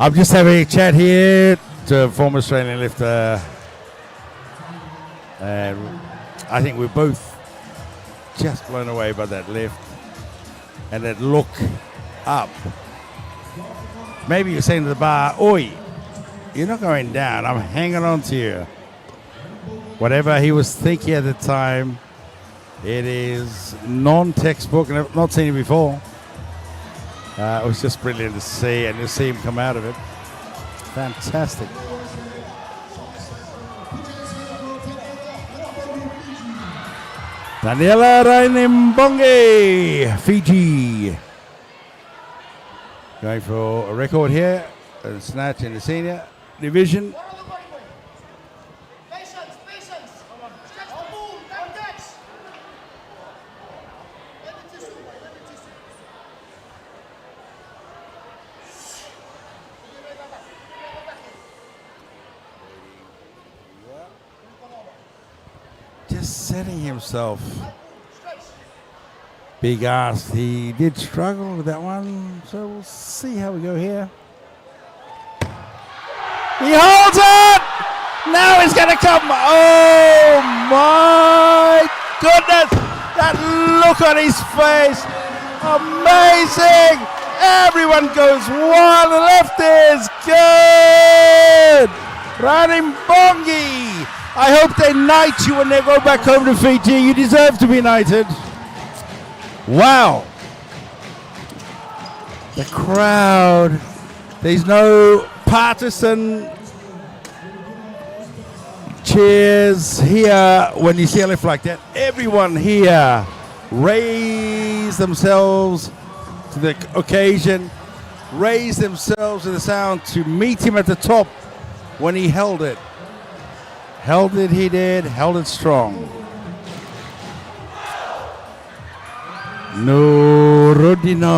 I'm just having a chat here to a former Australian lifter. And I think we're both just blown away by that lift and that look up. Maybe you're saying to the bar, oi, you're not going down. I'm hanging on to you. Whatever he was thinking at the time, it is non-textbook, and I've not seen it before. It was just brilliant to see, and to see him come out of it. Fantastic. Daniela Rainimongi, Fiji. Going for a record here. Snatch in the senior division. Just setting himself. Big ass. He did struggle with that one, so we'll see how we go here. He holds it! Now he's going to come. Oh my goodness! That look on his face. Amazing! Everyone goes wild. The left is good! Rainimongi. I hope they knight you when they go back home to Fiji. You deserve to be knighted. Wow. The crowd. There's no partisan cheers here when you see a lift like that. Everyone here raise themselves to the occasion, raise themselves to the sound to meet him at the top when he held it. Held it, he did, held it strong. Nurudinov.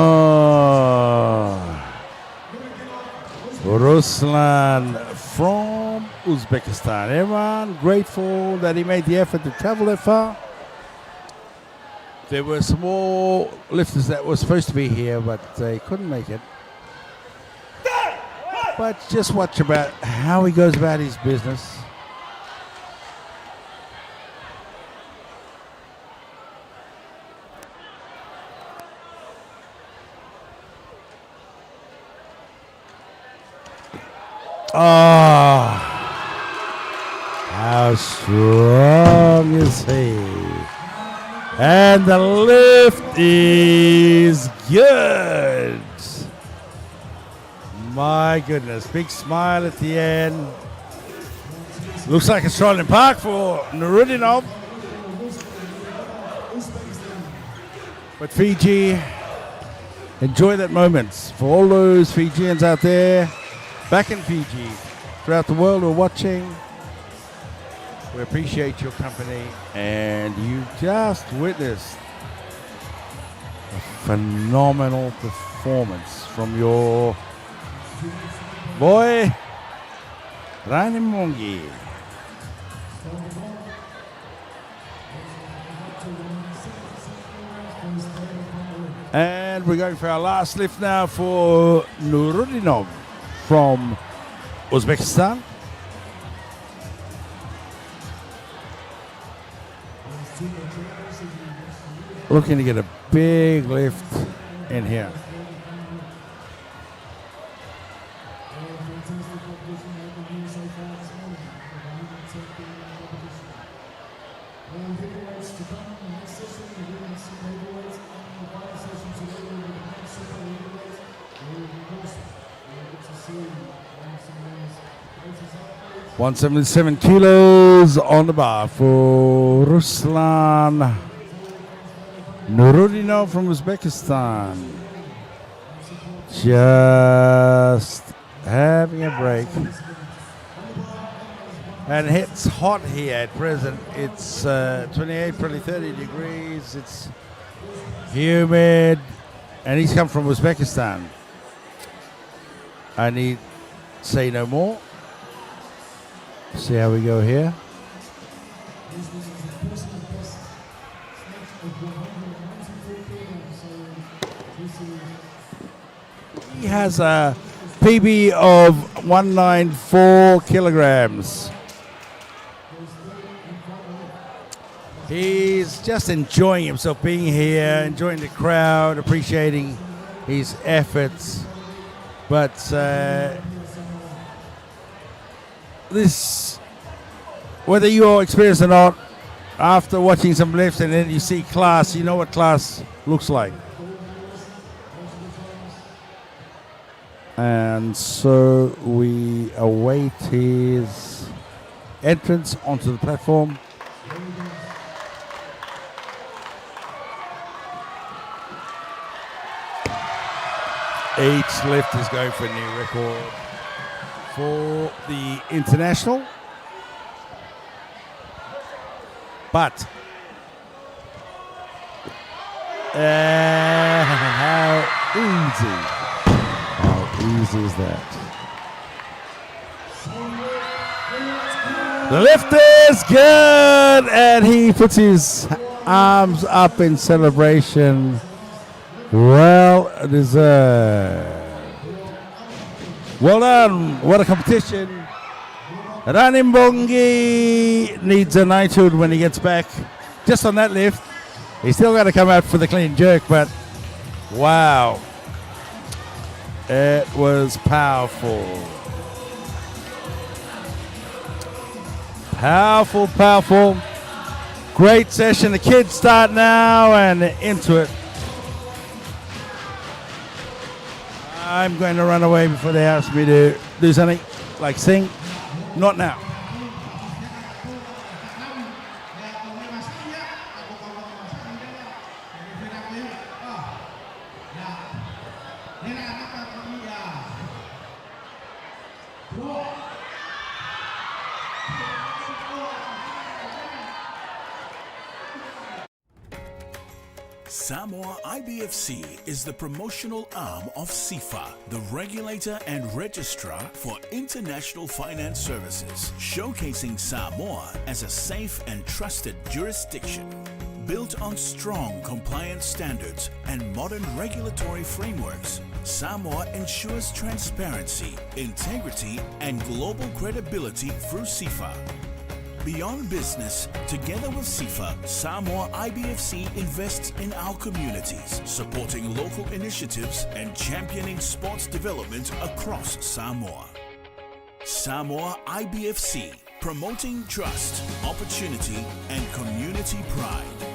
Ruslan from Uzbekistan. Everyone grateful that he made the effort to travel that far. There were some more lifters that were supposed to be here, but they couldn't make it. But just watch about how he goes about his business. Oh, how strong is he? And the lift is good. My goodness, big smile at the end. Looks like Australian Park for Nurudinov. But Fiji, enjoy that moment. For all those Fijians out there, back in Fiji, throughout the world who are watching, we appreciate your company, and you just witnessed a phenomenal performance from your boy, Rani Mongi. And we're going for our last lift now for Nurudinov from Uzbekistan. Looking to get a big lift in here. $177 kilos on the bar for Ruslan Nurudinov from Uzbekistan. Just having a break. And it's hot here at present. It's 28, probably 30 degrees. It's humid. And he's come from Uzbekistan. I need say no more. See how we go here. He has a PB of 194 kilograms. He's just enjoying himself being here, enjoying the crowd, appreciating his efforts. But this, whether you're experienced or not, after watching some lifts and then you see class, you know what class looks like. And so we await his entrance onto the platform. Each lift is going for a new record for the international. But how easy is that? The lift is good, and he puts his arms up in celebration. Well deserved. Well done. What a competition. Ranimbongi needs a knighthood when he gets back. Just on that lift. He's still got to come out for the clean jerk, but wow. It was powerful. Powerful, powerful. Great session. The kids start now and into it. I'm going to run away before they ask me to do something like sing. Not now. Samour IBFC is the promotional arm of CIFA, the regulator and registrar for international finance services, showcasing Samour as a safe and trusted jurisdiction. Built on strong compliance standards and modern regulatory frameworks, Samour ensures transparency, integrity, and global credibility through CIFA. Beyond business, together with CIFA, Samour IBFC invests in our communities, supporting local initiatives and championing sports development across Samour. Samour IBFC, promoting trust, opportunity, and community pride.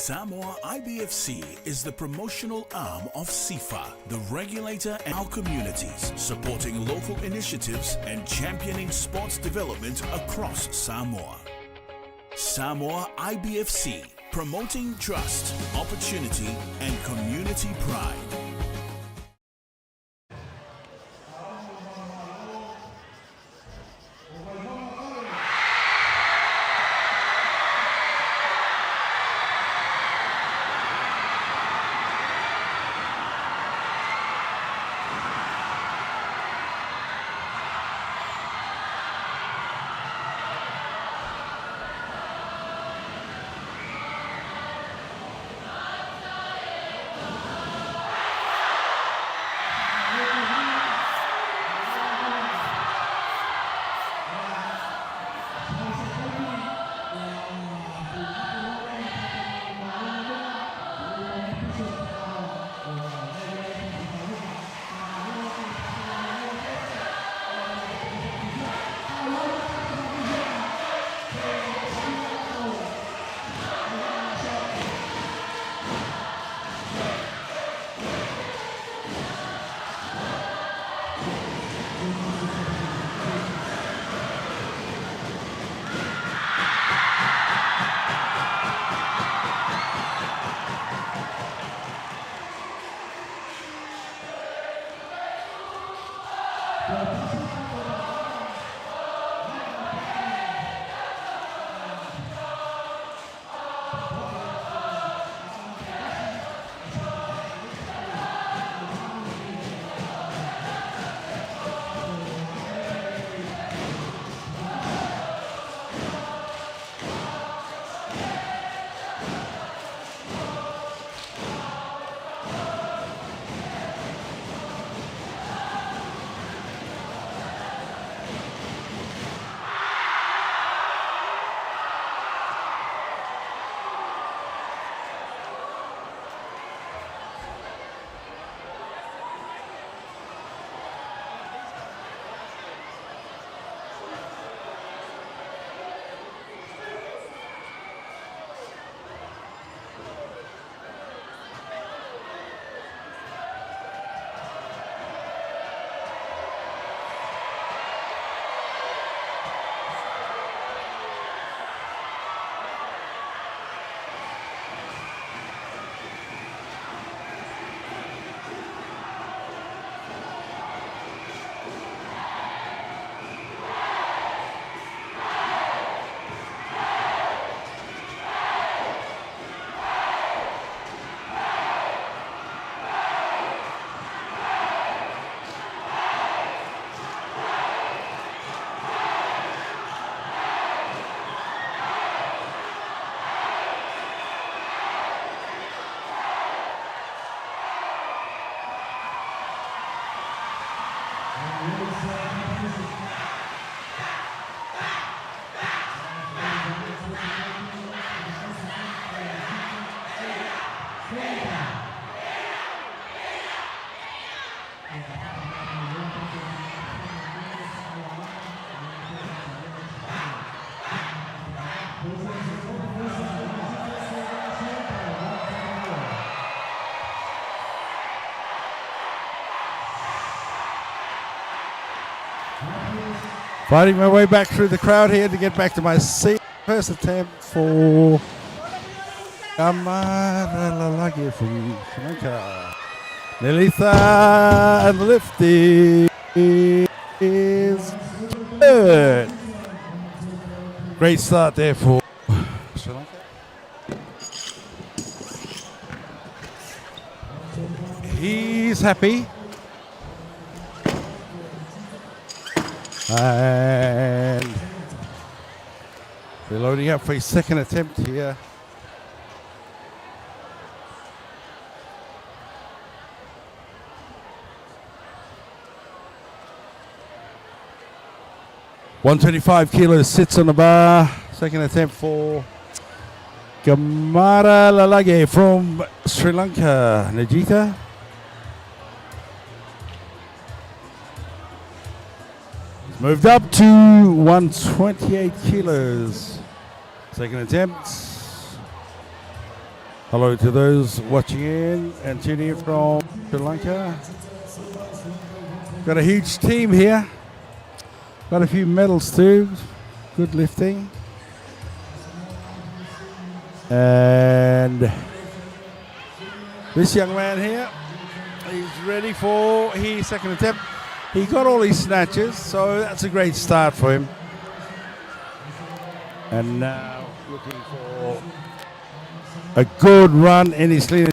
Samour IBFC is the promotional arm of CIFA, the regulator and our communities, supporting local initiatives and championing sports development across Samour. Samour IBFC, promoting trust, opportunity, and community pride. Fighting my way back through the crowd here to get back to my seat. First attempt for Kamaralagi from Sri Lanka. Nilitha, and the lift is good. Great start there for Sri Lanka. He's happy. And they're loading up for his second attempt here. $125 sits on the bar. Second attempt for Gamara Lalage from Sri Lanka. Najita. Moved up to 128 kilos. Second attempt. Hello to those watching in and tuning in from Sri Lanka. Got a huge team here. Got a few medals too. Good lifting. And this young man here, he's ready for his second attempt. He got all his snatches, so that's a great start for him. And now looking for a good run in his lead.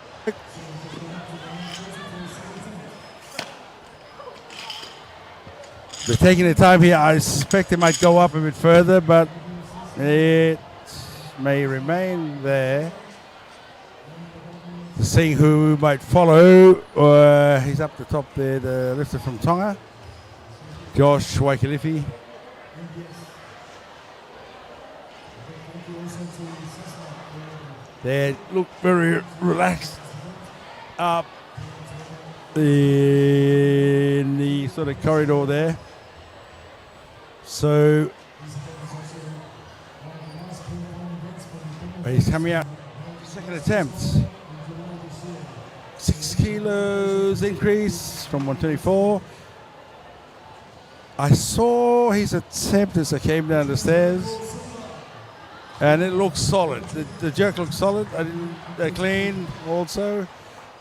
They're taking the time here. I suspect it might go up a bit further, but it may remain there. Seeing who might follow. He's up the top there, the lifter from Tonga, Josh Waikilifi. They look very relaxed up in the sort of corridor there. So he's coming out. Second attempt. 6 kilos increase from 124. I saw his attempt as I came down the stairs, and it looks solid. The jerk looks solid. Clean also.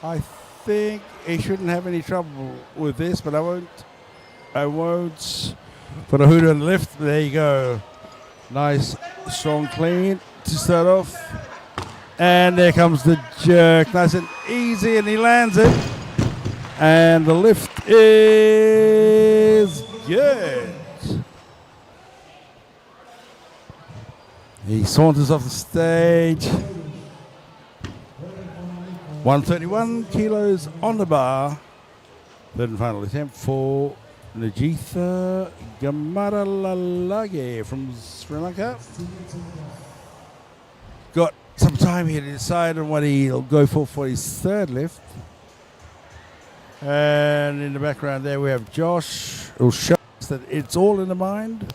I think he shouldn't have any trouble with this, but I won't put a hoot on the lift. There you go. Nice, strong clean to start off. And there comes the jerk. Nice and easy, and he lands it. And the lift is good. He saunters off the stage. 131 kilos on the bar. Third and final attempt for Najitha Gamaralalage from Sri Lanka. Got some time here to decide on what he'll go for his third lift. And in the background there we have Josh, who'll show us that it's all in the mind.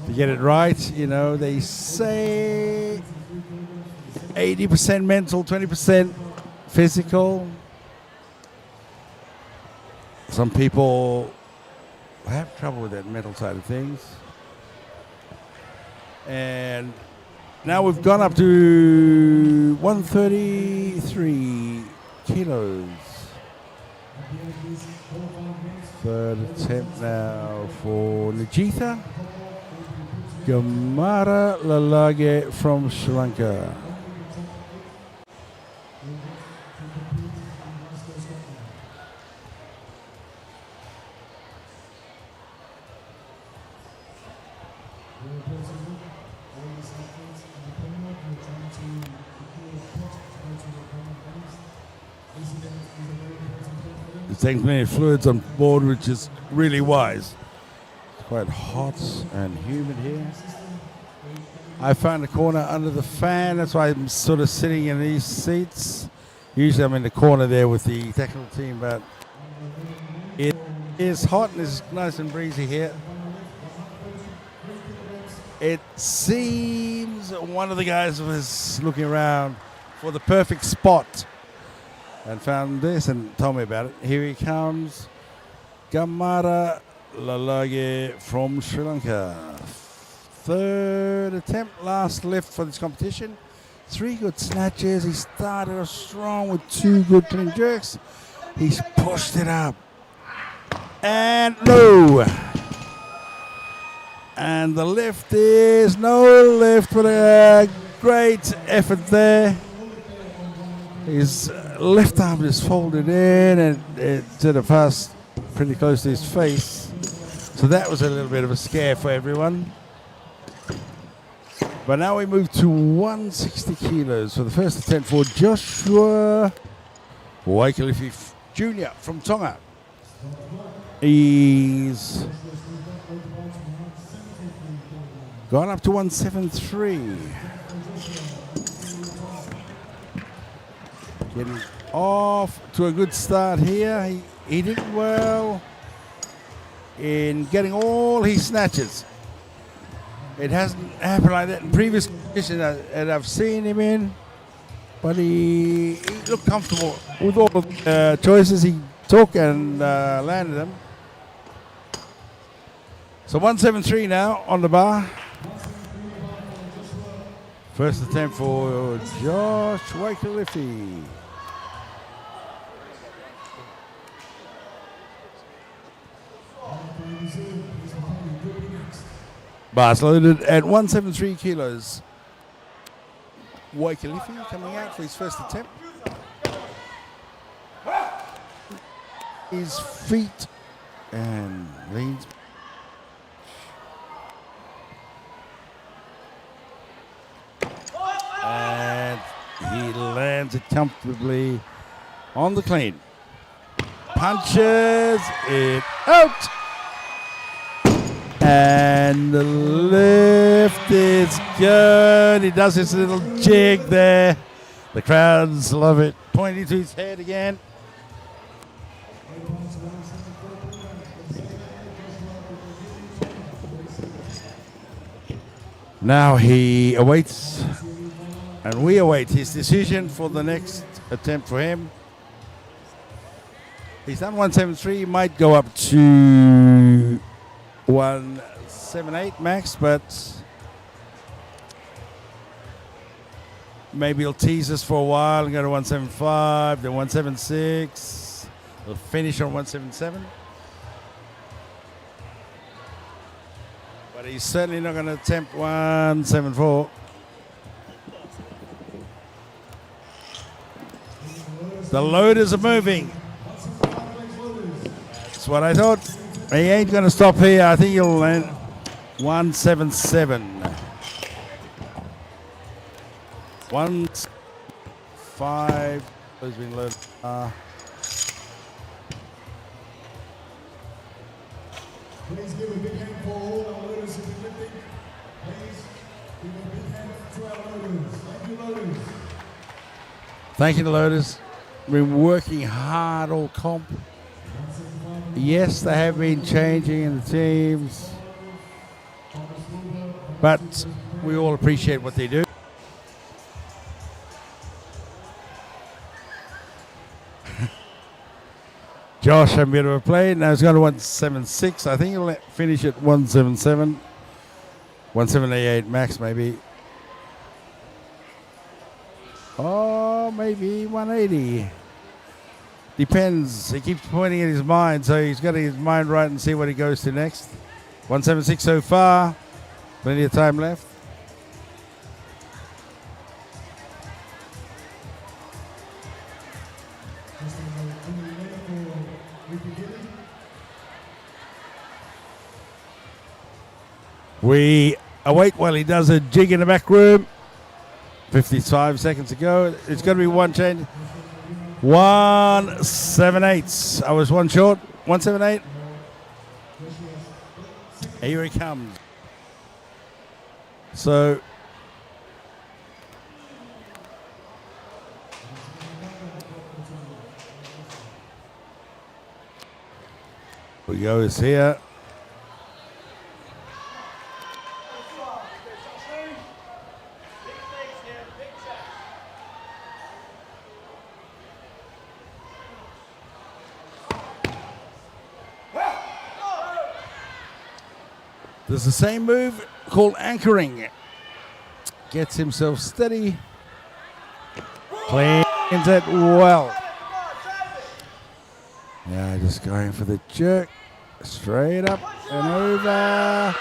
To get it right, you know, they say 80% mental, 20% physical. Some people have trouble with that mental side of things. And now we've gone up to 133 kilos. Third attempt now for Najitha Gamara Lalage from Sri Lanka. It takes many fluids on board, which is really wise. It's quite hot and humid here. I found a corner under the fan. That's why I'm sort of sitting in these seats. Usually I'm in the corner there with the technical team, but it is hot and it's nice and breezy here. It seems one of the guys was looking around for the perfect spot and found this and told me about it. Here he comes, Gamara Lalage from Sri Lanka. Third attempt, last lift for this competition. 3 good snatches. He started off strong with 2 good clean jerks. He's pushed it up. And no. And the lift is no lift, but a great effort there. His left arm is folded in and it did a pass pretty close to his face. So that was a little bit of a scare for everyone. But now we move to 160 kilos for the first attempt for Joshua Waikilifi Jr. from Tonga. He's gone up to 173. Getting off to a good start here. He did well in getting all his snatches. It hasn't happened like that in previous competitions that I've seen him in. But he looked comfortable with all of the choices he took and landed them. So 173 now on the bar. First attempt for Josh Weightlifting. Bars loaded at 173 kilos. Weightlifting coming out for his first attempt. His feet and leans. And he lands it comfortably on the clean. Punches it out. And the lift is good. He does his little jig there. The crowds love it. Pointing to his head again. Now he awaits, and we await his decision for the next attempt for him. He's done 173. He might go up to 178 max, but maybe he'll tease us for a while and go to 175, then 176. He'll finish on 177. But he's certainly not going to attempt 174. The loaders are moving. That's what I thought. He ain't going to stop here. I think he'll land 177. 1-5 has been loaded. Please give a big hand for all our loaders in the lifting. Please give a big hand to our loaders. Thank you, loaders. Thank you, the loaders. Been working hard all comp. Yes, they have been changing in the teams, but we all appreciate what they do. Josh had a bit of a play. Now he's going to 176. I think he'll finish at 177. 178 max, maybe. Oh, maybe 180. Depends. He keeps pointing at his mind, so he's got his mind right and see what he goes to next. 176 so far. Plenty of time left. We await while he does a jig in the back room. 55 seconds to go. It's going to be one change. 178. I was one short. 178. Here he comes. So we go is here. There's the same move called anchoring. Gets himself steady. Cleans it well. Yeah, just going for the jerk. Straight up and over.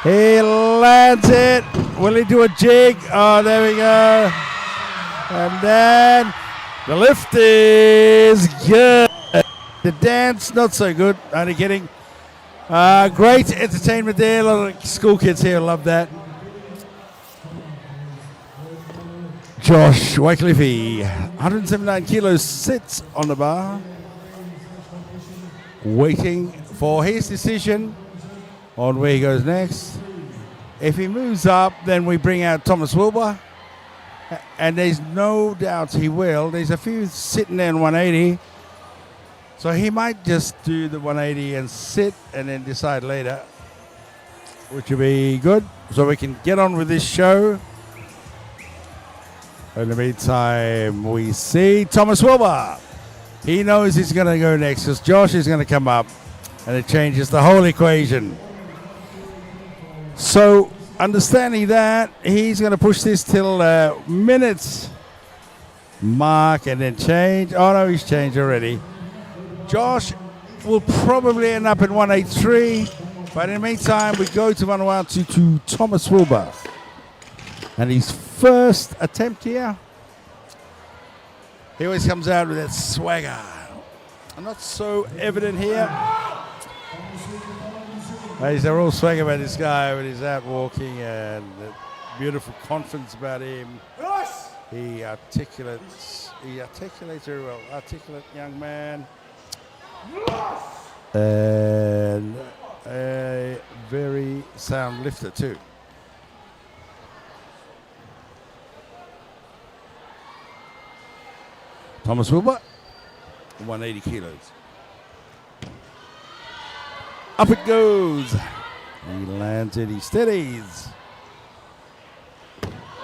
He lands it. Will he do a jig? Oh, there we go. And then the lift is good. The dance, not so good. Only kidding. Great entertainment there. A lot of school kids here love that. Josh Weightlifting, 179 kilos, sits on the bar, waiting for his decision on where he goes next. If he moves up, then we bring out Thomas Wilbur, and there's no doubt he will. There's a few sitting there in 180. So he might just do the 180 and sit and then decide later, which will be good. So we can get on with this show. In the meantime, we see Thomas Wilbur. He knows he's going to go next because Josh is going to come up, and it changes the whole equation. So, understanding that, he's going to push this till minutes mark and then change. Oh no, he's changed already. Josh will probably end up in 183, but in the meantime, we go to Vanuatu to Thomas Wilbur. And his first attempt here, he always comes out with that swagger. Not so evident here. He's a real swagger about this guy when he's out walking, and the beautiful confidence about him. He articulates very well. Articulate young man. And a very sound lifter too. Thomas Wilbur, 180 kilos. Up it goes. He lands it, he steadies.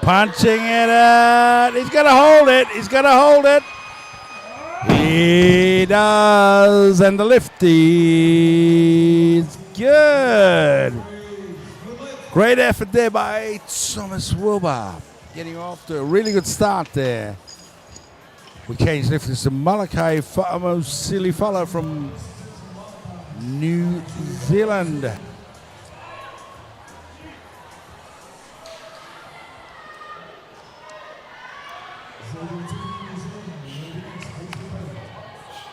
Punching it out. He's going to hold it. He's going to hold it. He does. And the lift is good. Great effort there by Thomas Wilbur. Getting off to a really good start there. We change lifters to Malakai Fa'amosilifala from New Zealand.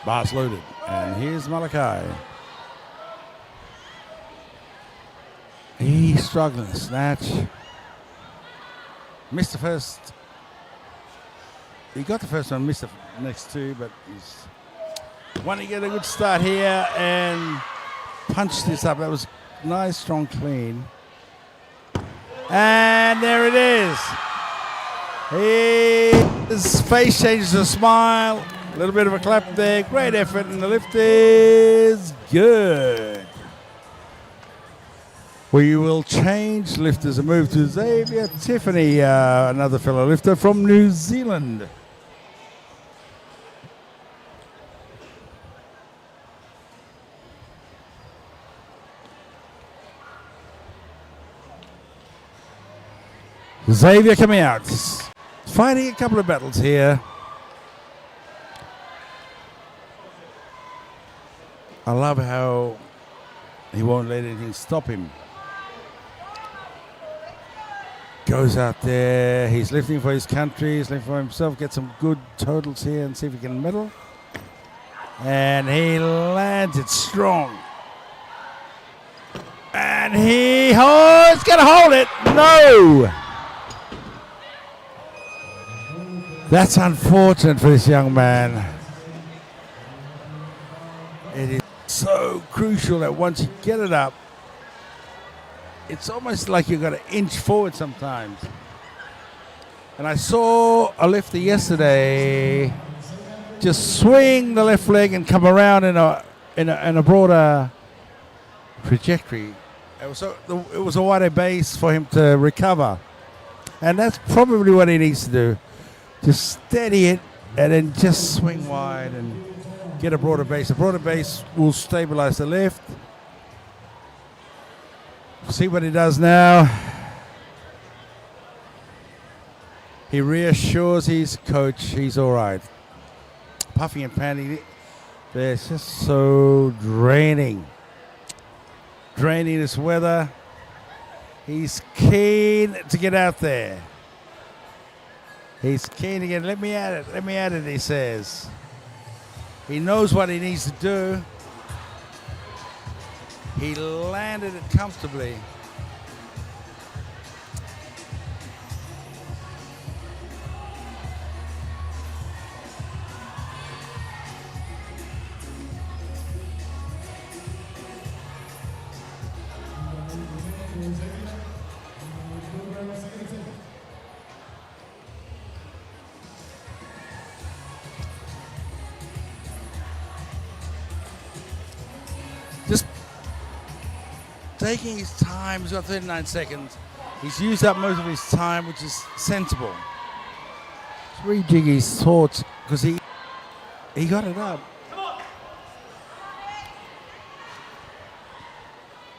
Bars loaded. And here's Malakai. He's struggling. Snatch. Missed the first. He got the first one, missed the next two, but he's wanting to get a good start here and punch this up. That was nice, strong, clean. And there it is. His face changes to a smile. A little bit of a clap there. Great effort, and the lift is good. We will change lifters and move to Xavier Tiffany, another fellow lifter from New Zealand. Xavier coming out, fighting a couple of battles here. I love how he won't let anything stop him. Goes out there, he's lifting for his country, he's lifting for himself, get some good totals here and see if he can medal. And he lands it strong. And he's gonna hold it, no! That's unfortunate for this young man. It is so crucial that once you get it up, it's almost like you've got to inch forward sometimes. And I saw a lifter yesterday just swing the left leg and come around in a broader trajectory. It was a wider base for him to recover. And that's probably what he needs to do. Just steady it and then just swing wide and get a broader base. A broader base will stabilize the lift. See what he does now. He reassures his coach he's all right. Puffing and panting. It's just so draining. Draining this weather. He's keen to get out there. He's keen to get, let me at it, he says. He knows what he needs to do. He landed it comfortably. Just taking his time. He's got 39 seconds. He's used up most of his time, which is sensible. rejig his thoughts because he got it up.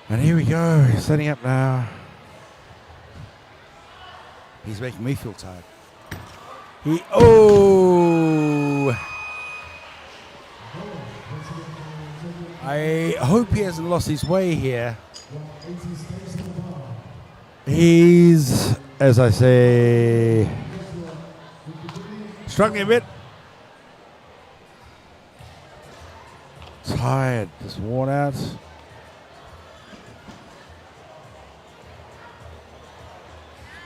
And here we go, he's setting up now. He's making me feel tired. I hope he hasn't lost his way here. He's, as I say, struggling a bit. Tired, just worn out.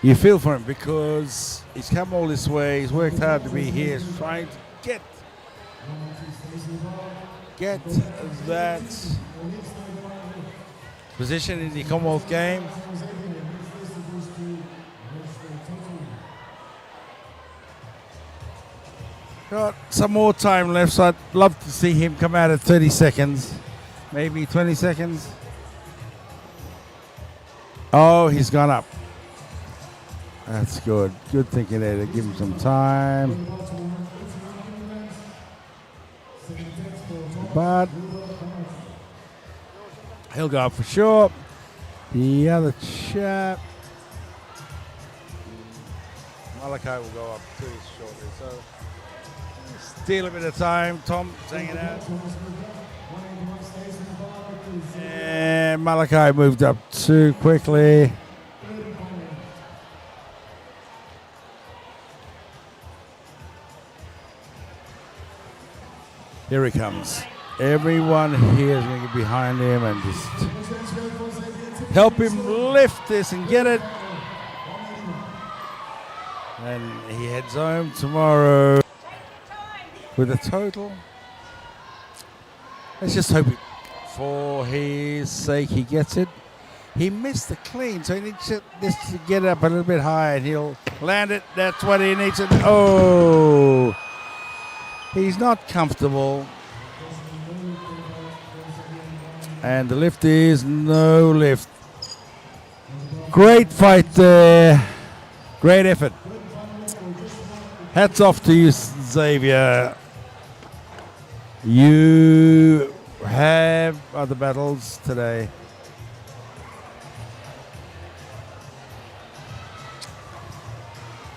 You feel for him because he's come all this way, he's worked hard to be here, he's trying to get that position in the Commonwealth game. Got some more time left, so I'd love to see him come out at 30 seconds, maybe 20 seconds. Oh, he's gone up. That's good. Good thinking there to give him some time. But he'll go up for sure. The other chap, Malachi, will go up too shortly. So steal a bit of time. Tom's hanging out. And Malachi moved up too quickly. Here he comes. Everyone here is going to get behind him and just help him lift this and get it. And he heads home tomorrow with a total. Let's just hope for his sake he gets it. He missed the clean, so he needs to get it up a little bit higher and he'll land it. That's what he needs to. Oh! He's not comfortable. And the lift is no lift. Great fight there. Great effort. Hats off to you, Xavier. You have other battles today.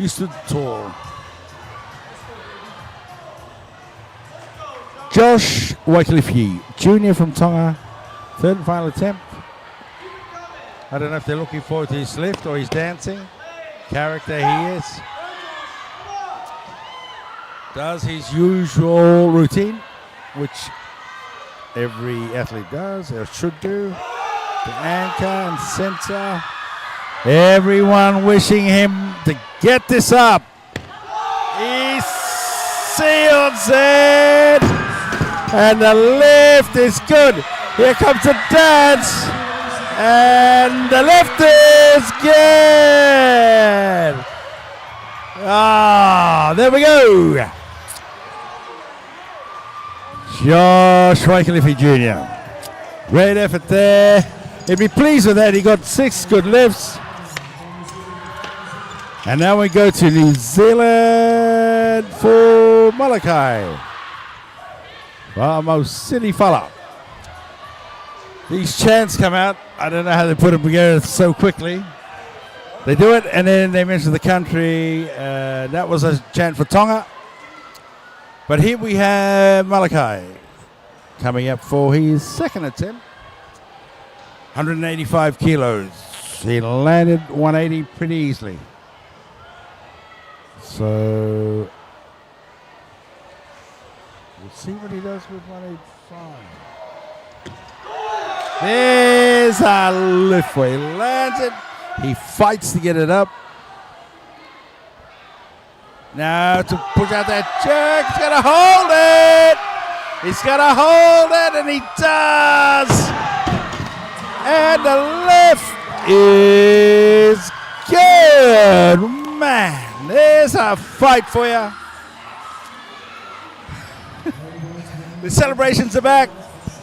You stood tall. Josh Weightlifting, junior from Tonga, third and final attempt. I don't know if they're looking forward to his lift or his dancing. Character he is. Does his usual routine, which every athlete does or should do. The anchor and center. Everyone wishing him to get this up. He seals it. And the lift is good. Here comes the dance. And the lift is good. Ah, there we go. Josh Weightlifting Jr. Great effort there. He'd be pleased with that. He got 6 good lifts. And now we go to New Zealand for Malachi. Well, most silly fella. These chants come out. I don't know how they put them together so quickly. They do it, and then they mention the country. That was a chant for Tonga. But here we have Malachi coming up for his second attempt. 185 kilos. He landed 180 pretty easily. So we'll see what he does with 185. There's a lift where he lands it. He fights to get it up. Now to push out that jerk. He's got to hold it. He's got to hold it, and he does. And the lift is good. Man, there's a fight for you. The celebrations are back.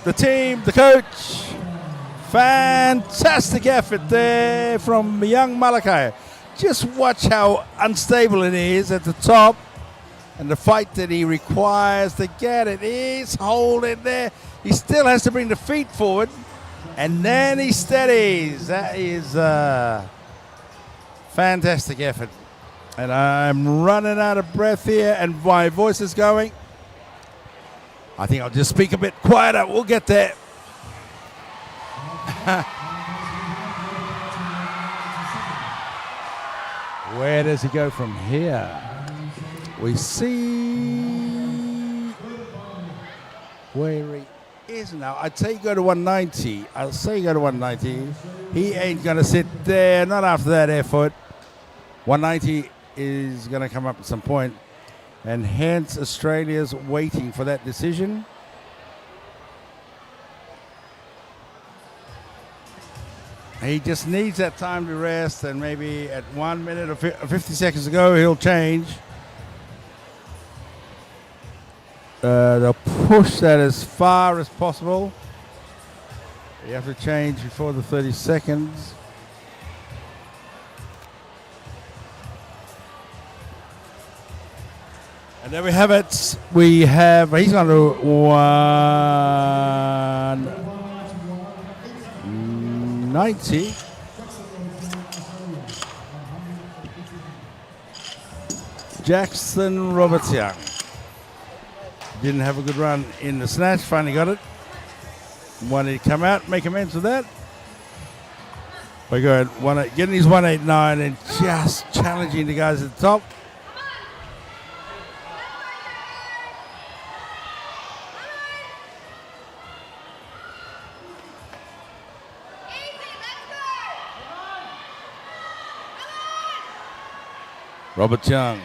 The team, the coach. Fantastic effort there from young Malachi. Just watch how unstable it is at the top. and the fight that he requires to get it. He's holding there. He still has to bring the feet forward, and then he steadies. That is a fantastic effort. And I'm running out of breath here, and my voice is going. I think I'll just speak a bit quieter. We'll get there. Where does he go from here? We see where he is now. I'd say go to 190. I'll say go to 190. He ain't going to sit there, not after that effort. 190 is going to come up at some point, and hence Australia's waiting for that decision. He just needs that time to rest, and maybe at 1 minute or 50 seconds to go, he'll change. They'll push that as far as possible. You have to change before the 30 seconds. And there we have it. He's going to 190. Jackson Roberts Young. Didn't have a good run in the snatch, finally got it. Wanted to come out, make amends with that. By going getting his 189 and just challenging the guys at the top. Robert Young.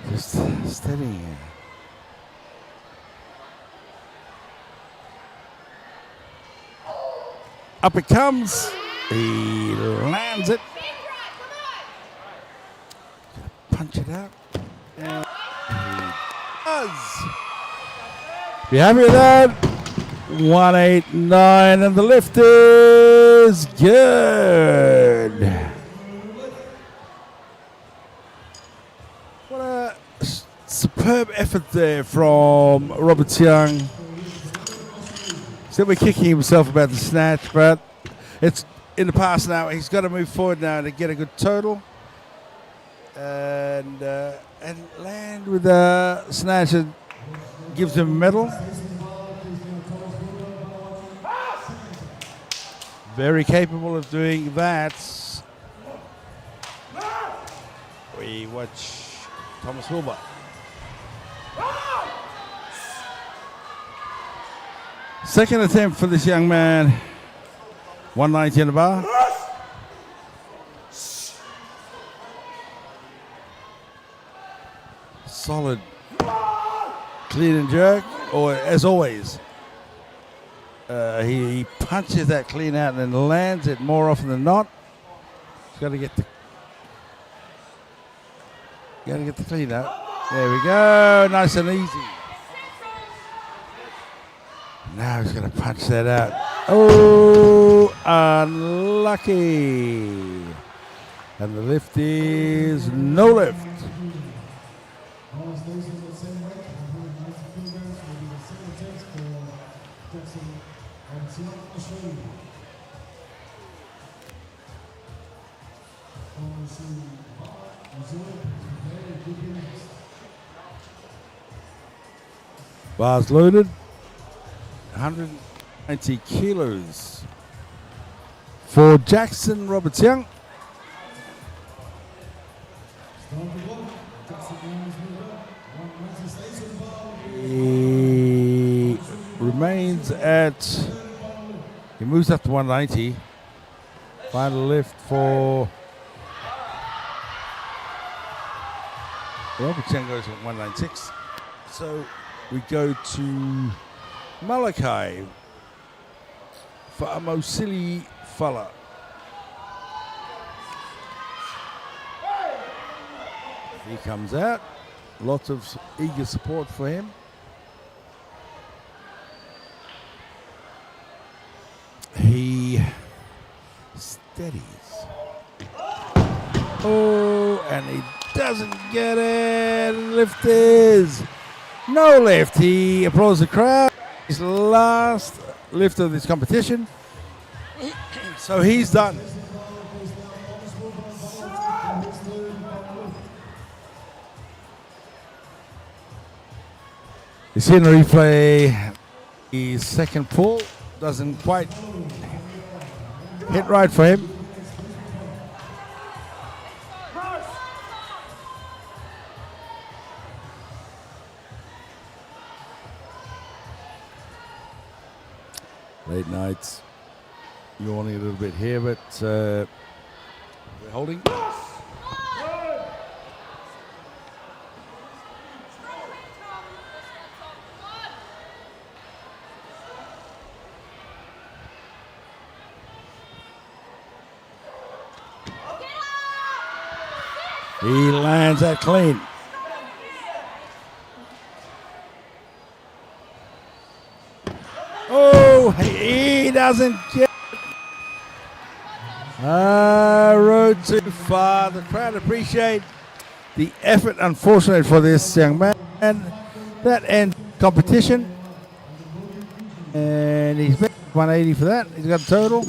Just steady. Up it comes. He lands it. Punch it out. And he does. Be happy with that. 189, and the lift is good. What a superb effort there from Robert Young. Still be kicking himself about the snatch, but it's in the past now. He's got to move forward now to get a good total. And land with a snatch that gives him a medal. Very capable of doing that. We watch Thomas Wilbur. Second attempt for this young man. 190 in the bar. Solid clean and jerk, or as always, he punches that clean out and then lands it more often than not. He's got to get the clean out. There we go, nice and easy. Now he's going to punch that out. Oh, unlucky. And the lift is no lift. Bars loaded. 190 kilos for Jackson Roberts Young. He remains at, he moves up to 190. Final lift for Roberts Young goes at 196. So we go to Malachi for a Mosili fella. He comes out. Lots of eager support for him. He steadies. Oh, and he doesn't get it. Lifters. No lift. He applauds the crowd. His last lift of this competition. So he's done. You see in the replay, his second pull doesn't quite hit right for him. Late nights, yawning a little bit here, but we're holding. He lands that clean. Oh, he doesn't get rode too far. The crowd appreciate the effort, unfortunately, for this young man. And that ends competition. And he's back 180 for that. He's got a total.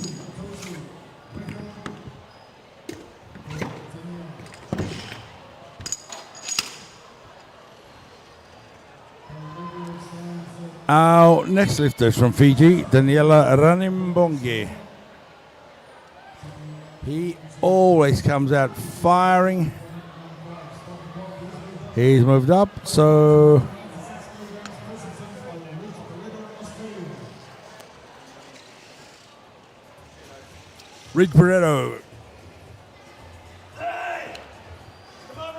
Our next lifter is from Fiji, Daniela Ranimbonge. He always comes out firing. He's moved up, so Rig Barretto,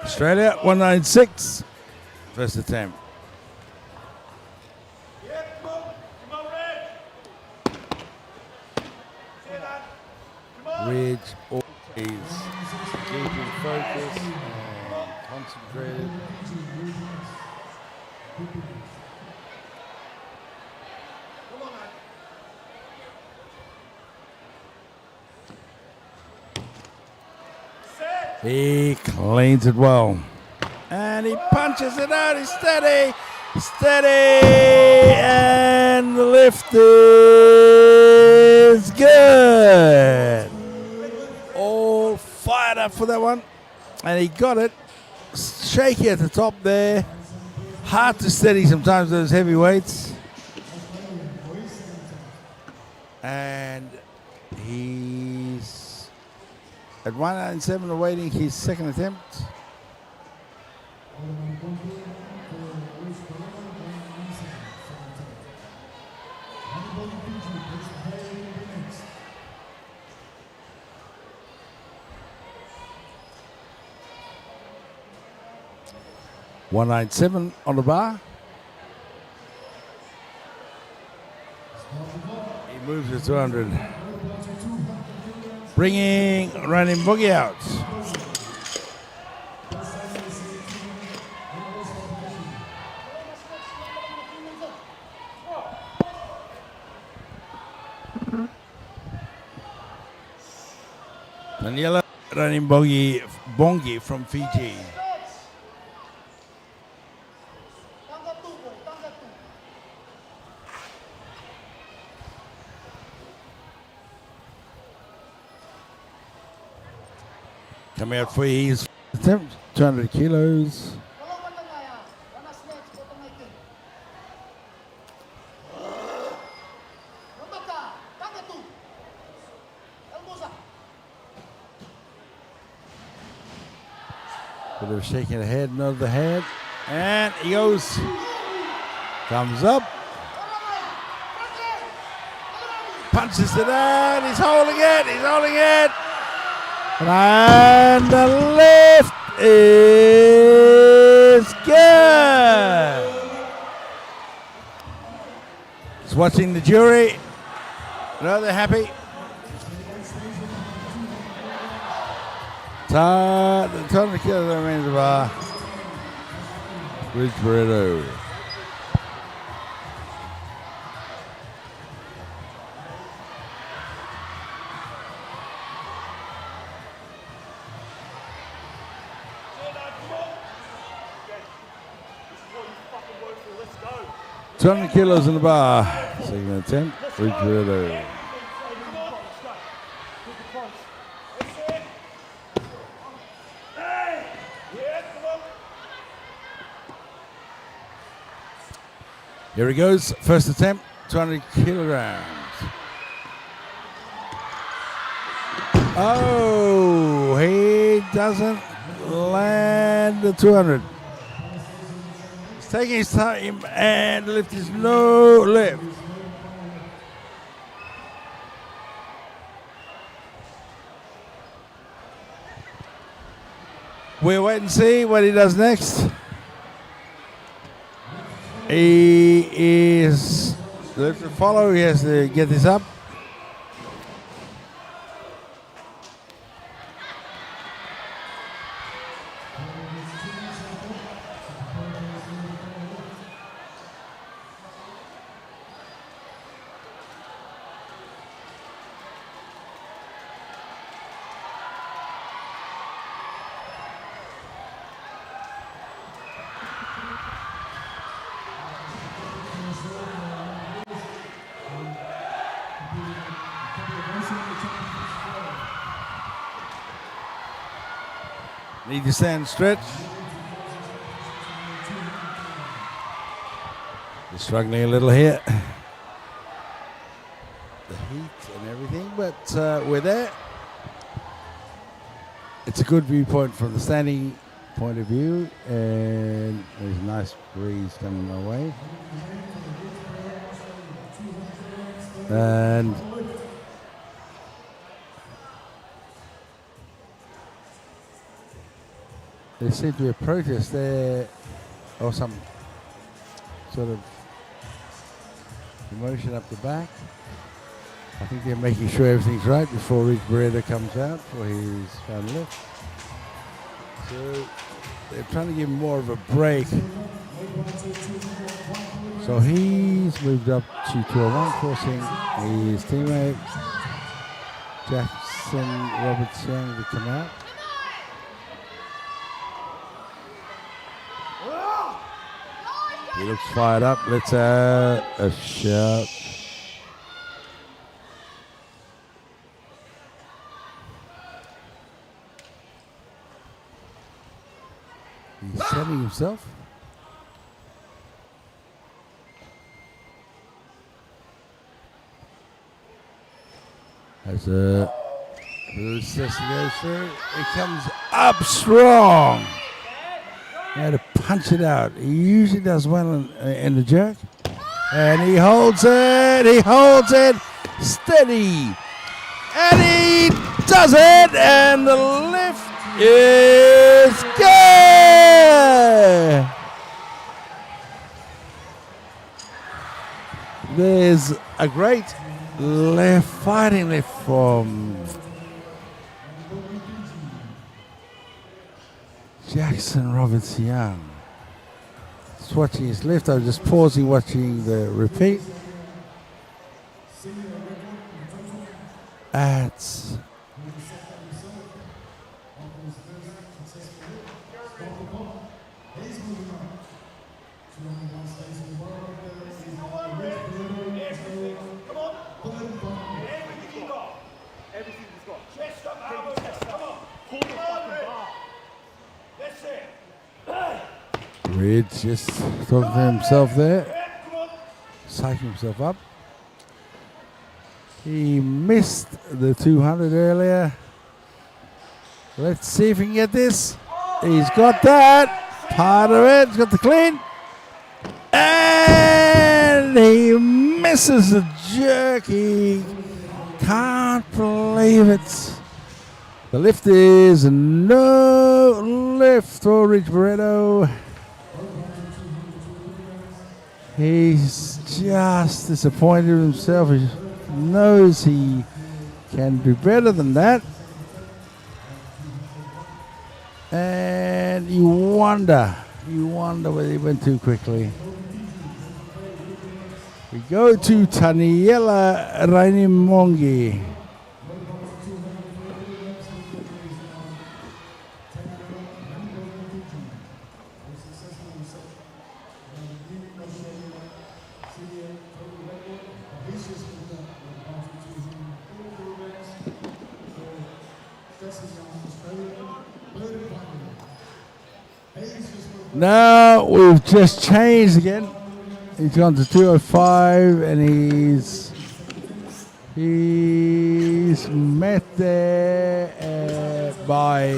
Australia, 196, first attempt. Ridge always keeping focus and concentrated. He cleans it well. And he punches it out. He's steady. Steady. And the lift is good. All fired up for that one. And he got it. Shaky at the top there. Hard to steady sometimes those heavy weights. And he's at 197 awaiting his second attempt. $197 on the bar. He moves to 200. Bringing running boogie out. Daniela running bongi from Fiji. Coming out for his attempt, 200 kilos. Bit of shaking the head, nod of the head, and he goes. Thumbs up. Punches it out. He's holding it. He's holding it. And the lift is good. Just watching the jury. No, they're happy. The 200 kilos remains the bar. Ridge Barretto. Let's go. 200 kilos in the bar. Second attempt. Ridge Barretto. Here he goes. First attempt. 200 kilograms. Oh, he doesn't land the 200. He's taking his time and the lift is no lift. We'll wait and see what he does next. He is left to follow. He has to get this up. Need to stand stretch. He's struggling a little here. The heat and everything, but we're there. It's a good viewpoint from the standing point of view, and there's a nice breeze coming my way. And there seems to be a protest there, or some sort of commotion up the back. I think they're making sure everything's right before Ridge Barretto comes out for his final lift. So they're trying to give him more of a break. So he's moved up to 201, forcing his teammate Jackson Robertson to come out. He looks fired up. Let's have a shout. He's setting himself. As a loose goes through, he comes up strong. He had to punch it out. He usually does well in the jerk. And he holds it steady. And he does it, and the lift is good. There's a great fighting lift from Jackson Robertson Young. Just watching his lift. I was just pausing, watching the repeat. That's Ridge just talking to himself there, psyching himself up. He missed the 200 earlier. Let's see if he can get this. He's got that. Part of it. He's got the clean. And he misses the jerk. He can't believe it. The lift is no lift for Ridge Barretto. He's just disappointed with himself. He knows he can do better than that. And you wonder, You wonder whether he went too quickly. We go to Taniela Rainimongi. Now we've just changed again. He's gone to 205 and he's met there by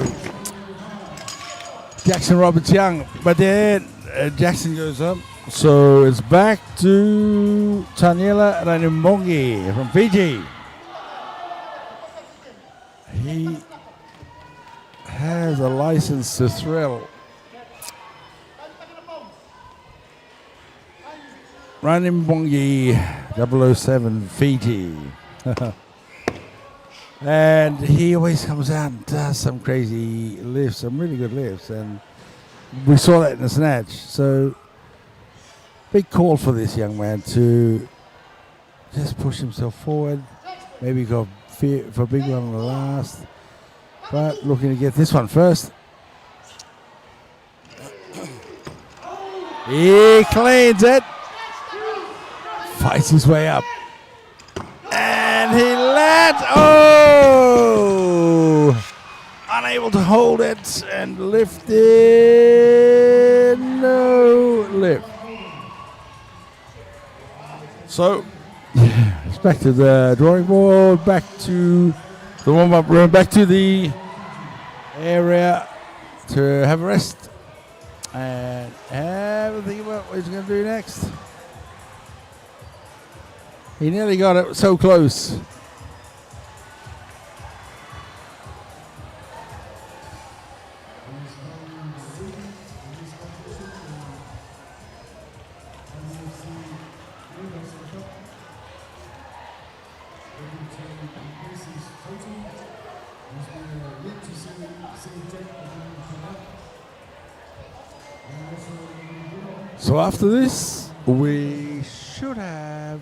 Jackson Roberts Young, but then Jackson goes up, so it's back to Taniela Rainimongi from Fiji. He has a license to thrill. Rainimongi 007 Fiji. And he always comes out and does some crazy lifts, some really good lifts, and we saw that in the Snatch. So big call for this young man to just push himself forward. Maybe go for a big one on the last, but looking to get this one first. He cleans it. Fights his way up. And he lands. Oh! Unable to hold it and lift it. No lift. So, it's back to the drawing board, back to the warm-up room, back to the area to have a rest and have a think about what he's going to do next. He nearly got it so close. So after this, we should have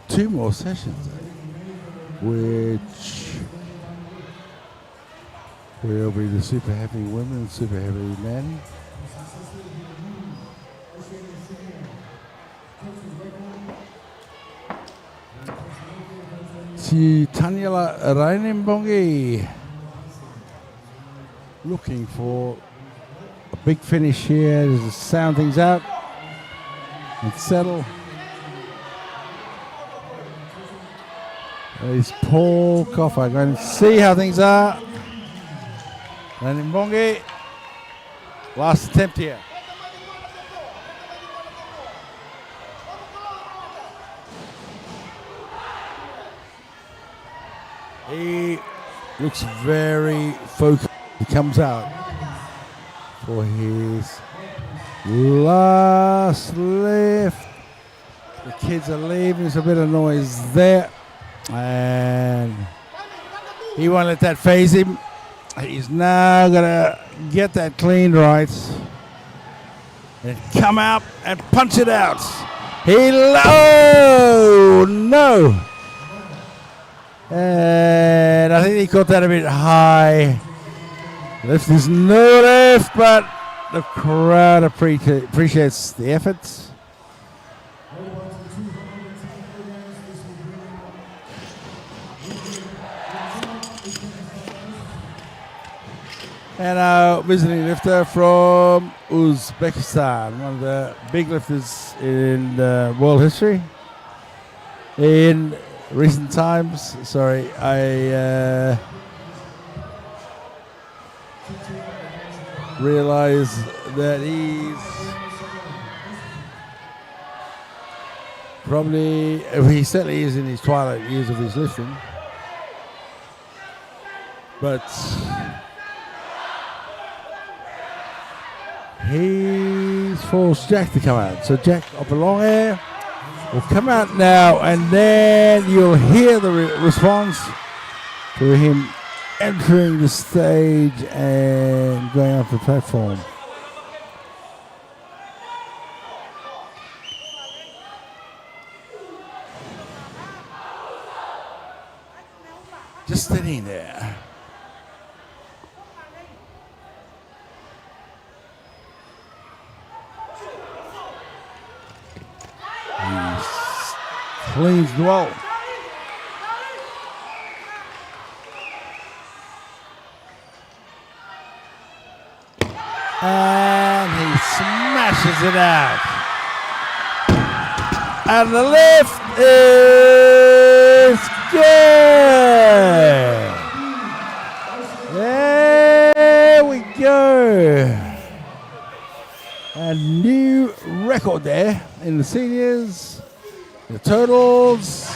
2 more sessions, which will be the super heavy women and super heavy men. Taniela Rainimongi looking for a big finish here, just to sound things out and settle. There's Paul Coffer going to see how things are. Rainimongi, last attempt here. He looks very focused. He comes out for his last lift. The kids are leaving, there's a bit of noise there. And he won't let that phase him. He's now gonna get that clean right and come out and punch it out. Oh no! And I think he caught that a bit high. Lift is no lift, but the crowd appreciates the efforts. And our visiting lifter from Uzbekistan, one of the big lifters in world history. In recent times, sorry, I realize that he certainly is in his twilight years of his lifting. But he's forced Jack to come out. So Jack up along here will come out now, and then you'll hear the response to him entering the stage and going off the platform. Just sitting there. He cleans well. And he smashes it out. And the lift is good. There we go. A new record there in the seniors, the totals,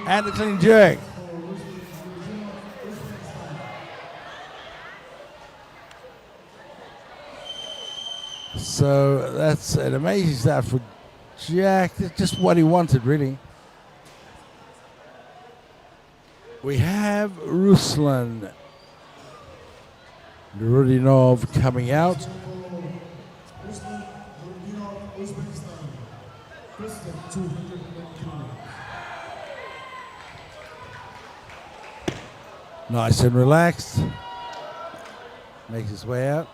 and the clean jerk. So that's an amazing start for Jack. That's just what he wanted, really. We have Ruslan Rudinov coming out. Nice and relaxed. Makes his way out.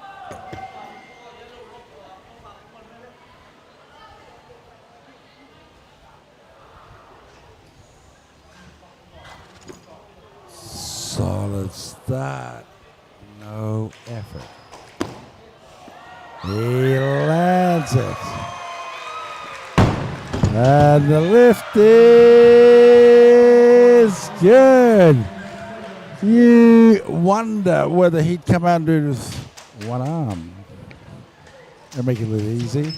Solid start. No effort. He lands it. And the lift is good. You wonder whether he'd come out and do it with one arm and make it a little easy.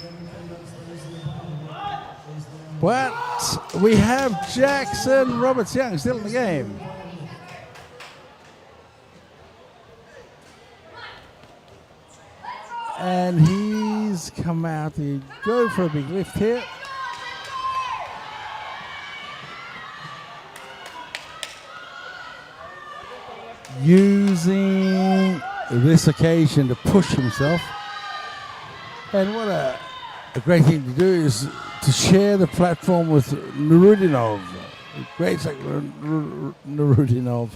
But we have Jackson Roberts-Young still in the game. And he's come out to go for a big lift here. Using this occasion to push himself. And what a great thing to do is to share the platform with Nurudinov. Great like Nurudinov.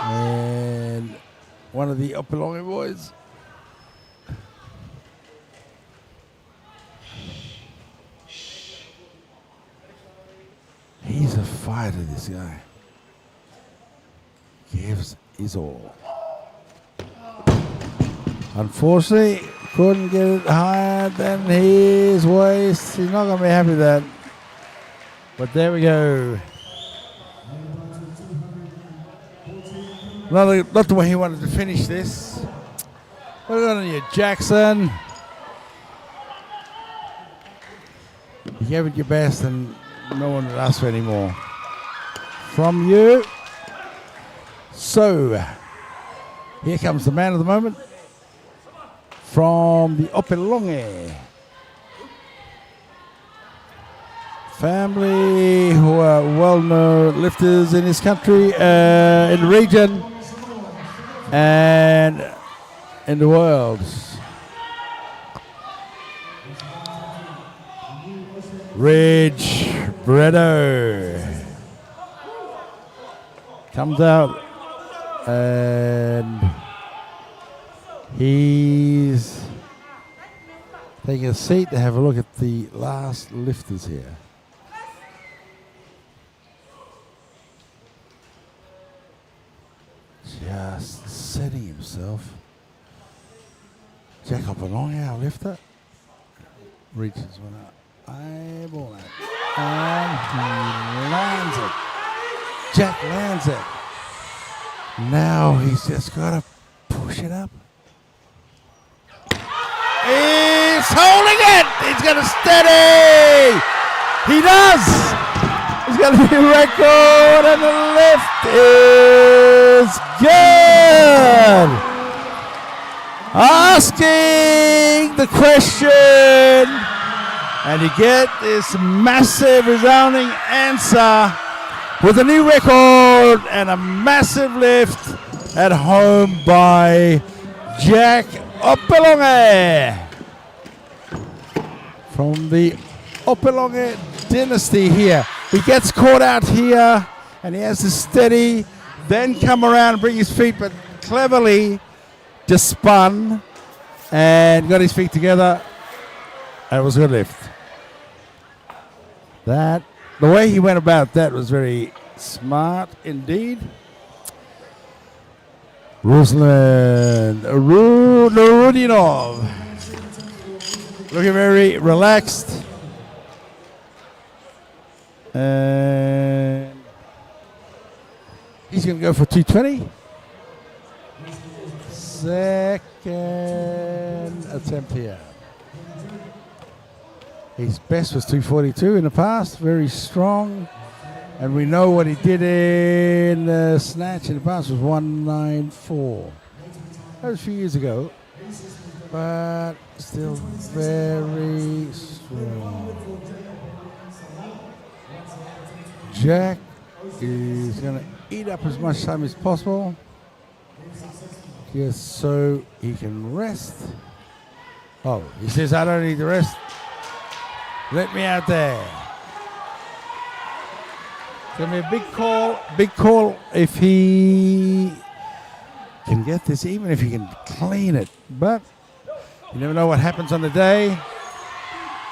And one of the Oceania boys. He's a fighter, this guy. Gives his all. Unfortunately, couldn't get it higher than his waist. He's not going to be happy with that. But there we go. Not the way he wanted to finish this. What have we got on you, Jackson? You gave it your best and no one would ask for any more from you. So, here comes the man of the moment from the Opelonger family, who are well-known lifters in this country, in the region, and in the world. Rich Bredo comes out. And he's taking a seat to have a look at the last lifters here. Just setting himself. Jack Opelonger, our lifter, reaches one out. Eyeball it. And he lands it. Jack lands it. Now he's just got to push it up. He's holding it. He's going to steady. He does. He's got a new record, and the lift is good. Asking the question, and you get this massive resounding answer. with a new record and a massive lift at home by Jack Opelonge from the Opelonge dynasty here. He gets caught out here and he has to steady, then come around and bring his feet, but cleverly just spun and got his feet together. That was a good lift. The way he went about that was very smart indeed. Ruslan Narudinov looking very relaxed. And he's going to go for 220. Second attempt here. His best was 242 in the past, very strong. And we know what he did in Snatch in the past was 194. That was a few years ago, but still very strong. Jack is going to eat up as much time as possible, just so he can rest. Oh, he says, I don't need to rest. Let me out there. It's going to be a big call if he can get this, even if he can clean it. But you never know what happens on the day.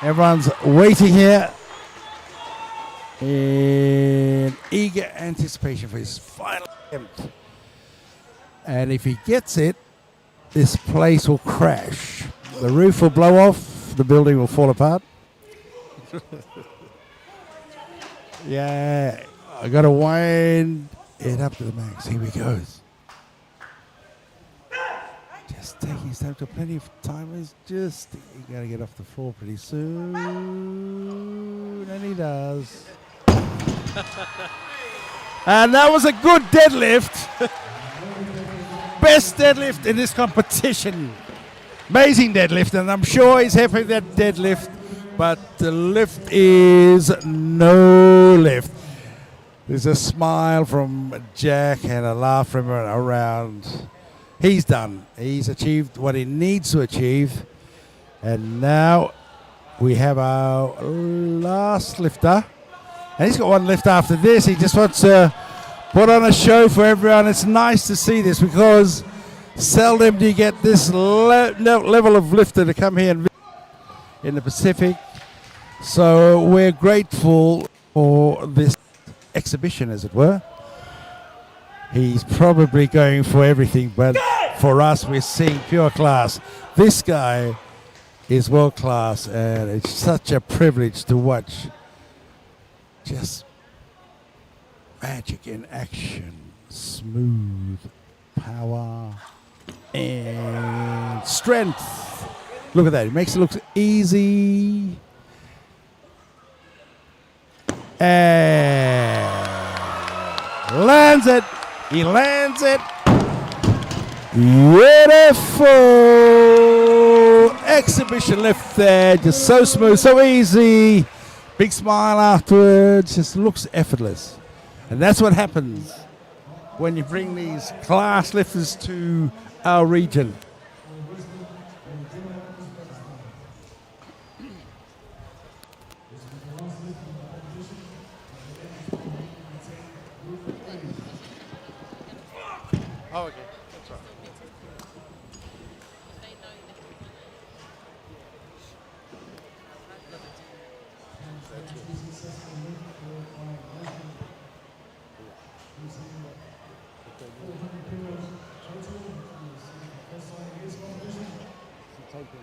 Everyone's waiting here in eager anticipation for his final attempt. And if he gets it, this place will crash. The roof will blow off, the building will fall apart. Yeah, I got to wind it up to the max. Here he goes. Just taking his time, got plenty of time. He's just got to get off the floor pretty soon. And he does. And that was a good deadlift. Best deadlift in this competition. Amazing deadlift, and I'm sure he's happy with that deadlift. But the lift is no lift. There's a smile from Jack and a laugh from around. He's done. He's achieved what he needs to achieve. And now we have our last lifter. And he's got one lift after this. He just wants to put on a show for everyone. It's nice to see this because seldom do you get this level of lifter to come here and visit in the Pacific. So we're grateful for this exhibition, as it were. He's probably going for everything, but for us, we're seeing pure class. This guy is world class, and it's such a privilege to watch. Just magic in action, smooth power and strength. Look at that, it makes it look easy. And lands it. He lands it. Beautiful exhibition lift there. Just so smooth, so easy. Big smile afterwards. Just looks effortless. And that's what happens when you bring these class lifters to our region. Oh, okay. That's right. Thank you.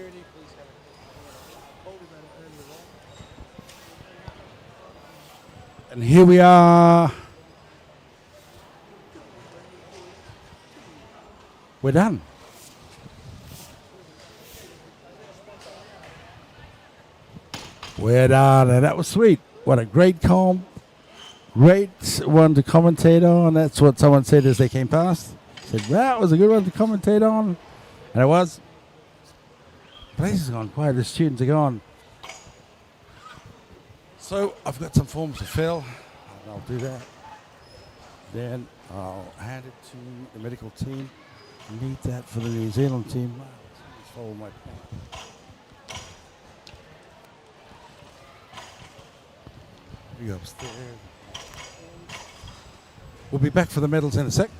security, please have a told him that earlier on. And here we are. We're done. We're done, and that was sweet. What a great comp. Great one to commentate on. That's what someone said as they came past. Said, well, that was a good one to commentate on. And it was. The place has gone quiet. The students are gone. So I've got some forms to fill. And I'll do that. Then I'll hand it to the medical team. Need that for the New Zealand team. Let's follow my pen. We go upstairs. We'll be back for the medals in a sec.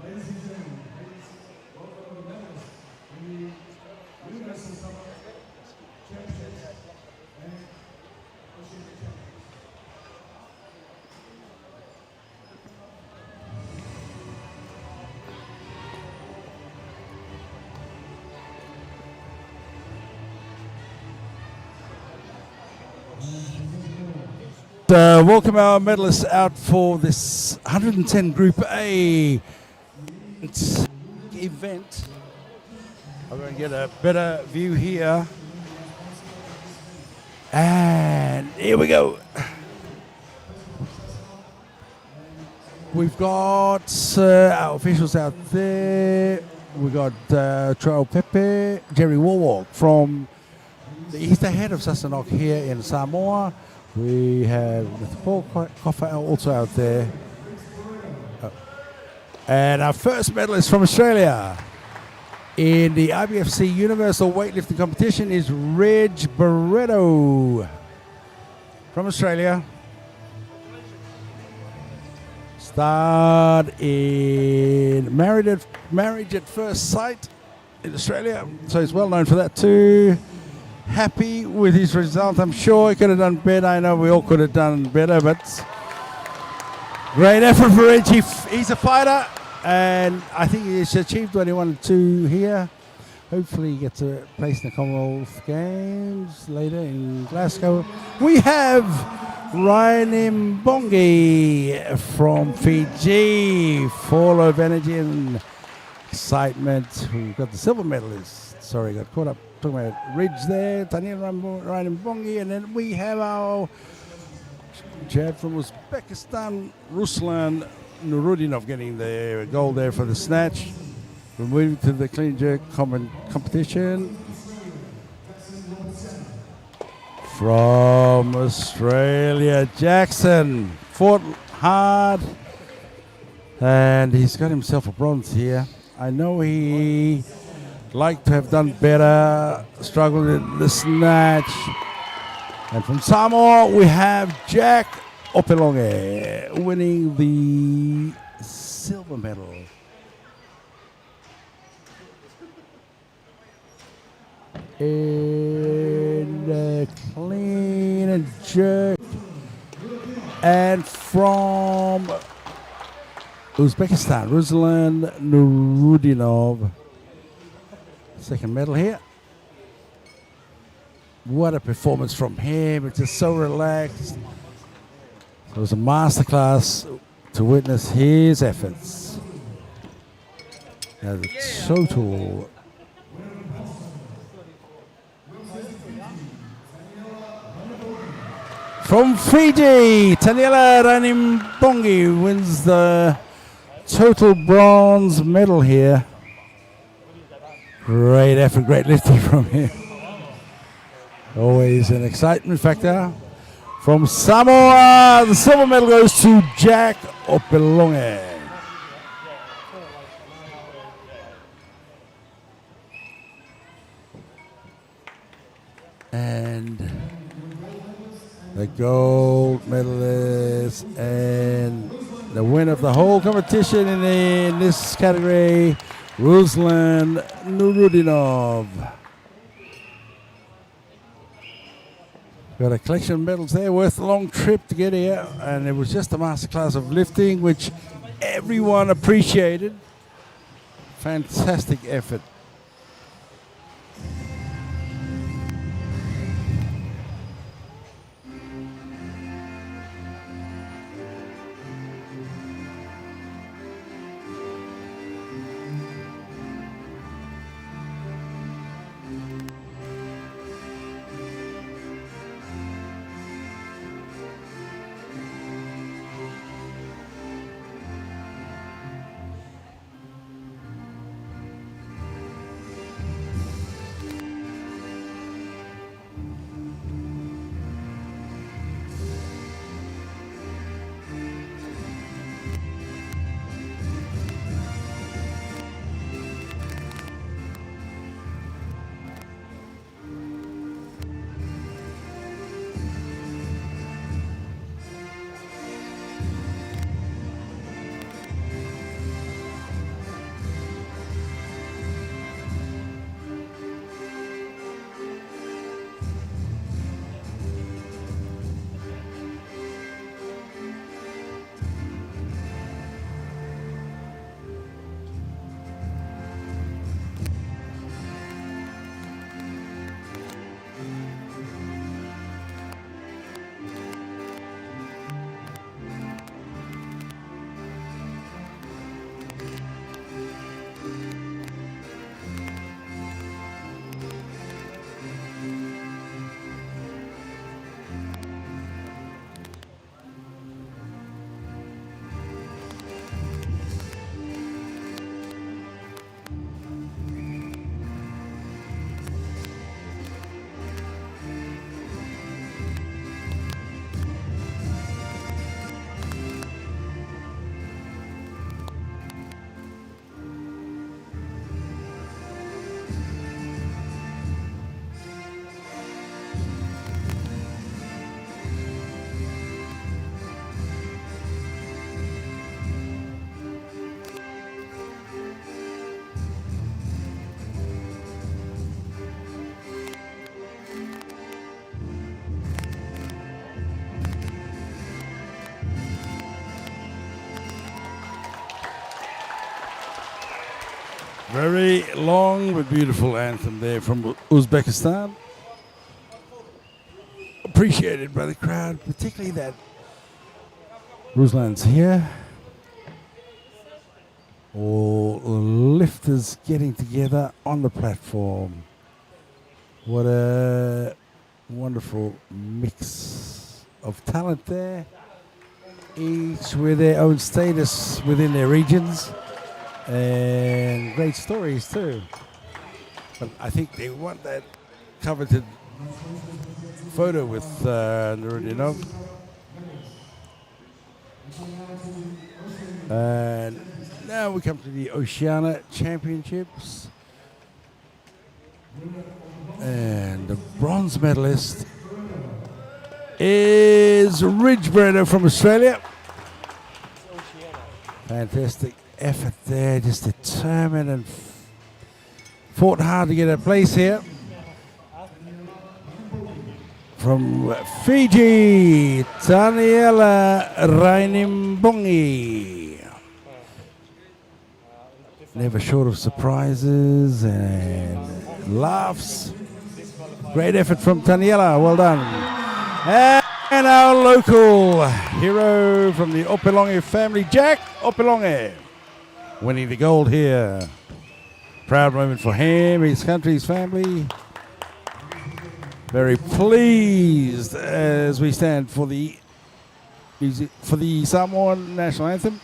Ladies and gentlemen, please welcome the medalists in the Universal Summer Championships and Oceania Championships. Welcome our medalists out for this 110 Group A event. I'm going to get a better view here. And here we go. We've got our officials out there. We've got Troel Pepe, Jerry Warwalk from he's the head of Sasanok here in Samour. We have Mr. Paul Coffer also out there. And our first medalist from Australia in the IBFC Universal Weightlifting Competition is Reg Barretto from Australia. Starred in Marriage at First Sight in Australia, so he's well known for that too. Happy with his result. I'm sure he could have done better. I know we all could have done better, but great effort for Reg. He's a fighter, and I think he's achieved what he wanted to here. Hopefully he gets a place in the Commonwealth Games later in Glasgow. We have Ryan Mbongi from Fiji, full of energy and excitement. We've got the silver medalist. Sorry, got caught up talking about Ridge there. Ryan Mbongi, and then we have our Chad from Uzbekistan, Ruslan Nurudinov, getting the gold there for the snatch. We're moving to the clean jerk competition. From Australia, Jackson fought hard, and he's got himself a bronze here. I know he liked to have done better, struggled in the snatch. And from Samour, we have Jack Opelonge winning the silver medal. In clean and jerk. And from Uzbekistan, Ruslan Nurudinov. Second medal here. What a performance from him. It's just so relaxed. It was a masterclass to witness his efforts. Now the total. From Fiji, Taniela Ranimbongi wins the total bronze medal here. Great effort, great lifting from him. Always an excitement factor. From Samoa, the silver medal goes to Jack Opelonge. And the gold medalist and the winner of the whole competition in this category, Ruslan Nurudinov. Got a collection of medals there, worth a long trip to get here, and it was just a masterclass of lifting, which everyone appreciated. Fantastic effort. Very long but beautiful anthem there from Uzbekistan. Appreciated by the crowd, particularly that Ruslan's here. All lifters getting together on the platform. What a wonderful mix of talent there. Each with their own status within their regions. And great stories too. But I think they want that coveted photo with Nurudinov. And now we come to the Oceania Championships. And the bronze medalist is Ridge Brenner from Australia. Fantastic effort there, just determined and fought hard to get a place here. From Fiji, Daniela Rainimbongi. Never short of surprises and laughs. Great effort from Daniela, well done. And our local hero from the Opelonge family, Jack Opelonge, winning the gold here. Proud moment for him, his country, his family. Very pleased as we stand for the Samour national anthem.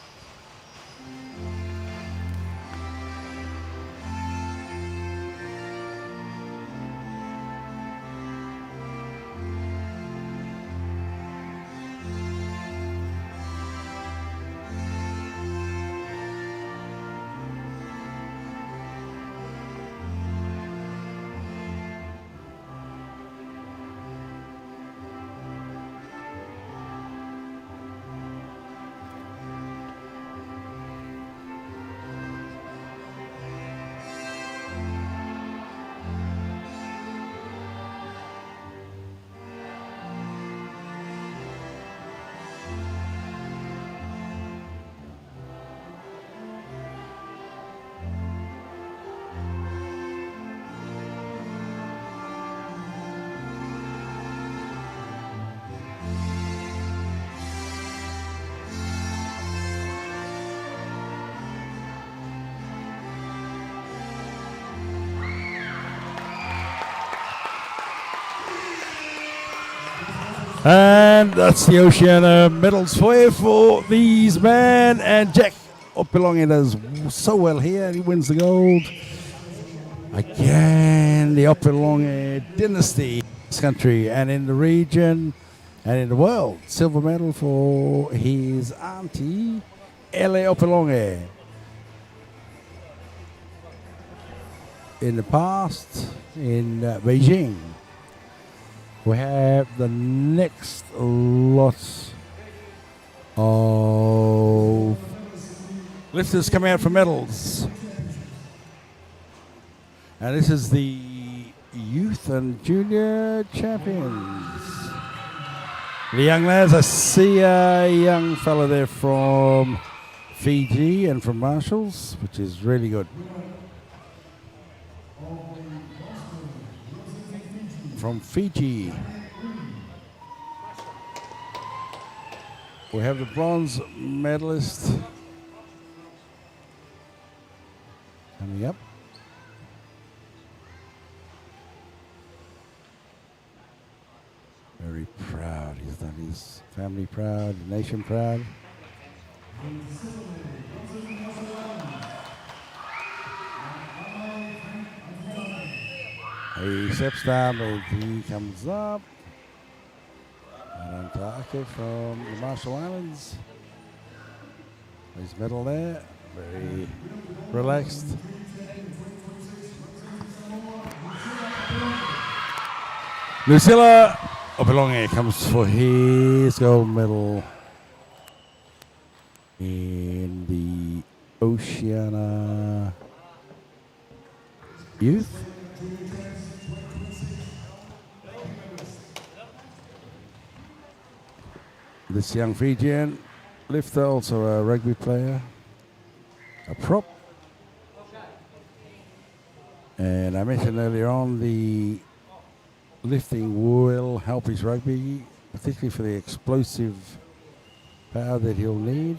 And that's the Oceania medals for these men. And Jack Opelonge does so well here. He wins the gold. Again, the Opelonge dynasty in this country and in the region and in the world. Silver medal for his auntie, Ele Opelonge. In the past, in Beijing. We have the next lot of lifters coming out for medals. And this is the youth and junior champions. The young lads, I see a young fella there from Fiji and from Marshalls, which is really good. From Fiji. We have the bronze medalist coming up. Very proud. He's done his family proud, nation proud. He steps down, but he comes up. And Antake from the Marshall Islands. His medal there, very relaxed. Lucilla Opelonge comes for his gold medal in the Oceania Youth. This young Fijian lifter, also a rugby player, a prop. And I mentioned earlier on the lifting will help his rugby, particularly for the explosive power that he'll need.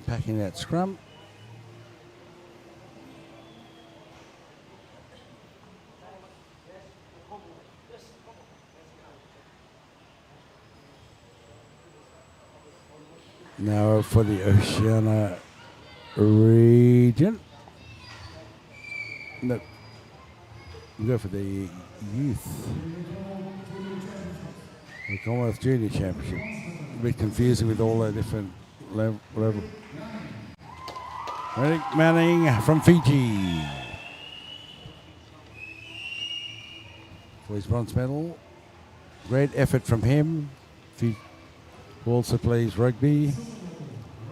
Packing that scrum. Now for the Oceania region. No, we go for the youth. The Commonwealth Junior Championship. A bit confusing with all the different level. Eric Manning from Fiji for his bronze medal. Great effort from him. He also plays rugby.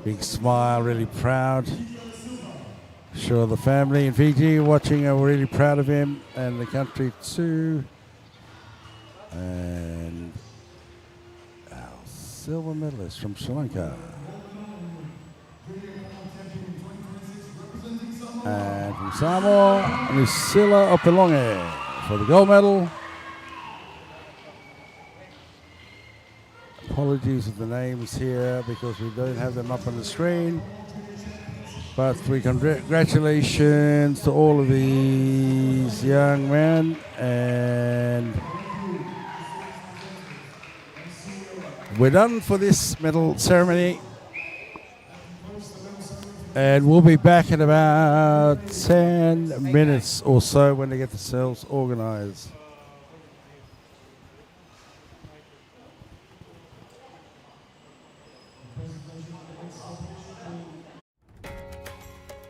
Big smile, really proud. Sure, the family in Fiji watching are really proud of him, and the country too. And our silver medalist from Sri Lanka. And from Samour, Lucilla Opelonge for the gold medal. Apologies for the names here because we don't have them up on the screen. But congratulations to all of these young men, and we're done for this medal ceremony. And we'll be back in about 10 minutes or so when they get themselves organized.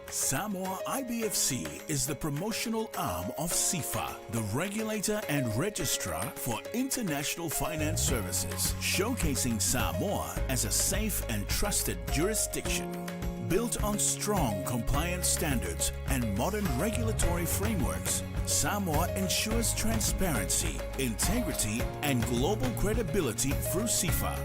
Samour IBFC is the promotional arm of CIFA, the regulator and registrar for international finance services, showcasing Samour as a safe and trusted jurisdiction. Built on strong compliance standards and modern regulatory frameworks, Samour ensures transparency, integrity, and global credibility through CIFA.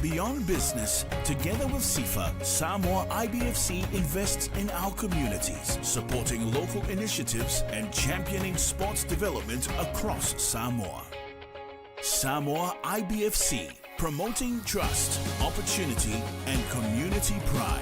Beyond business, together with CIFA, Samour IBFC invests in our communities, supporting local initiatives and championing sports development across Samour. Samour IBFC, promoting trust, opportunity, and community pride.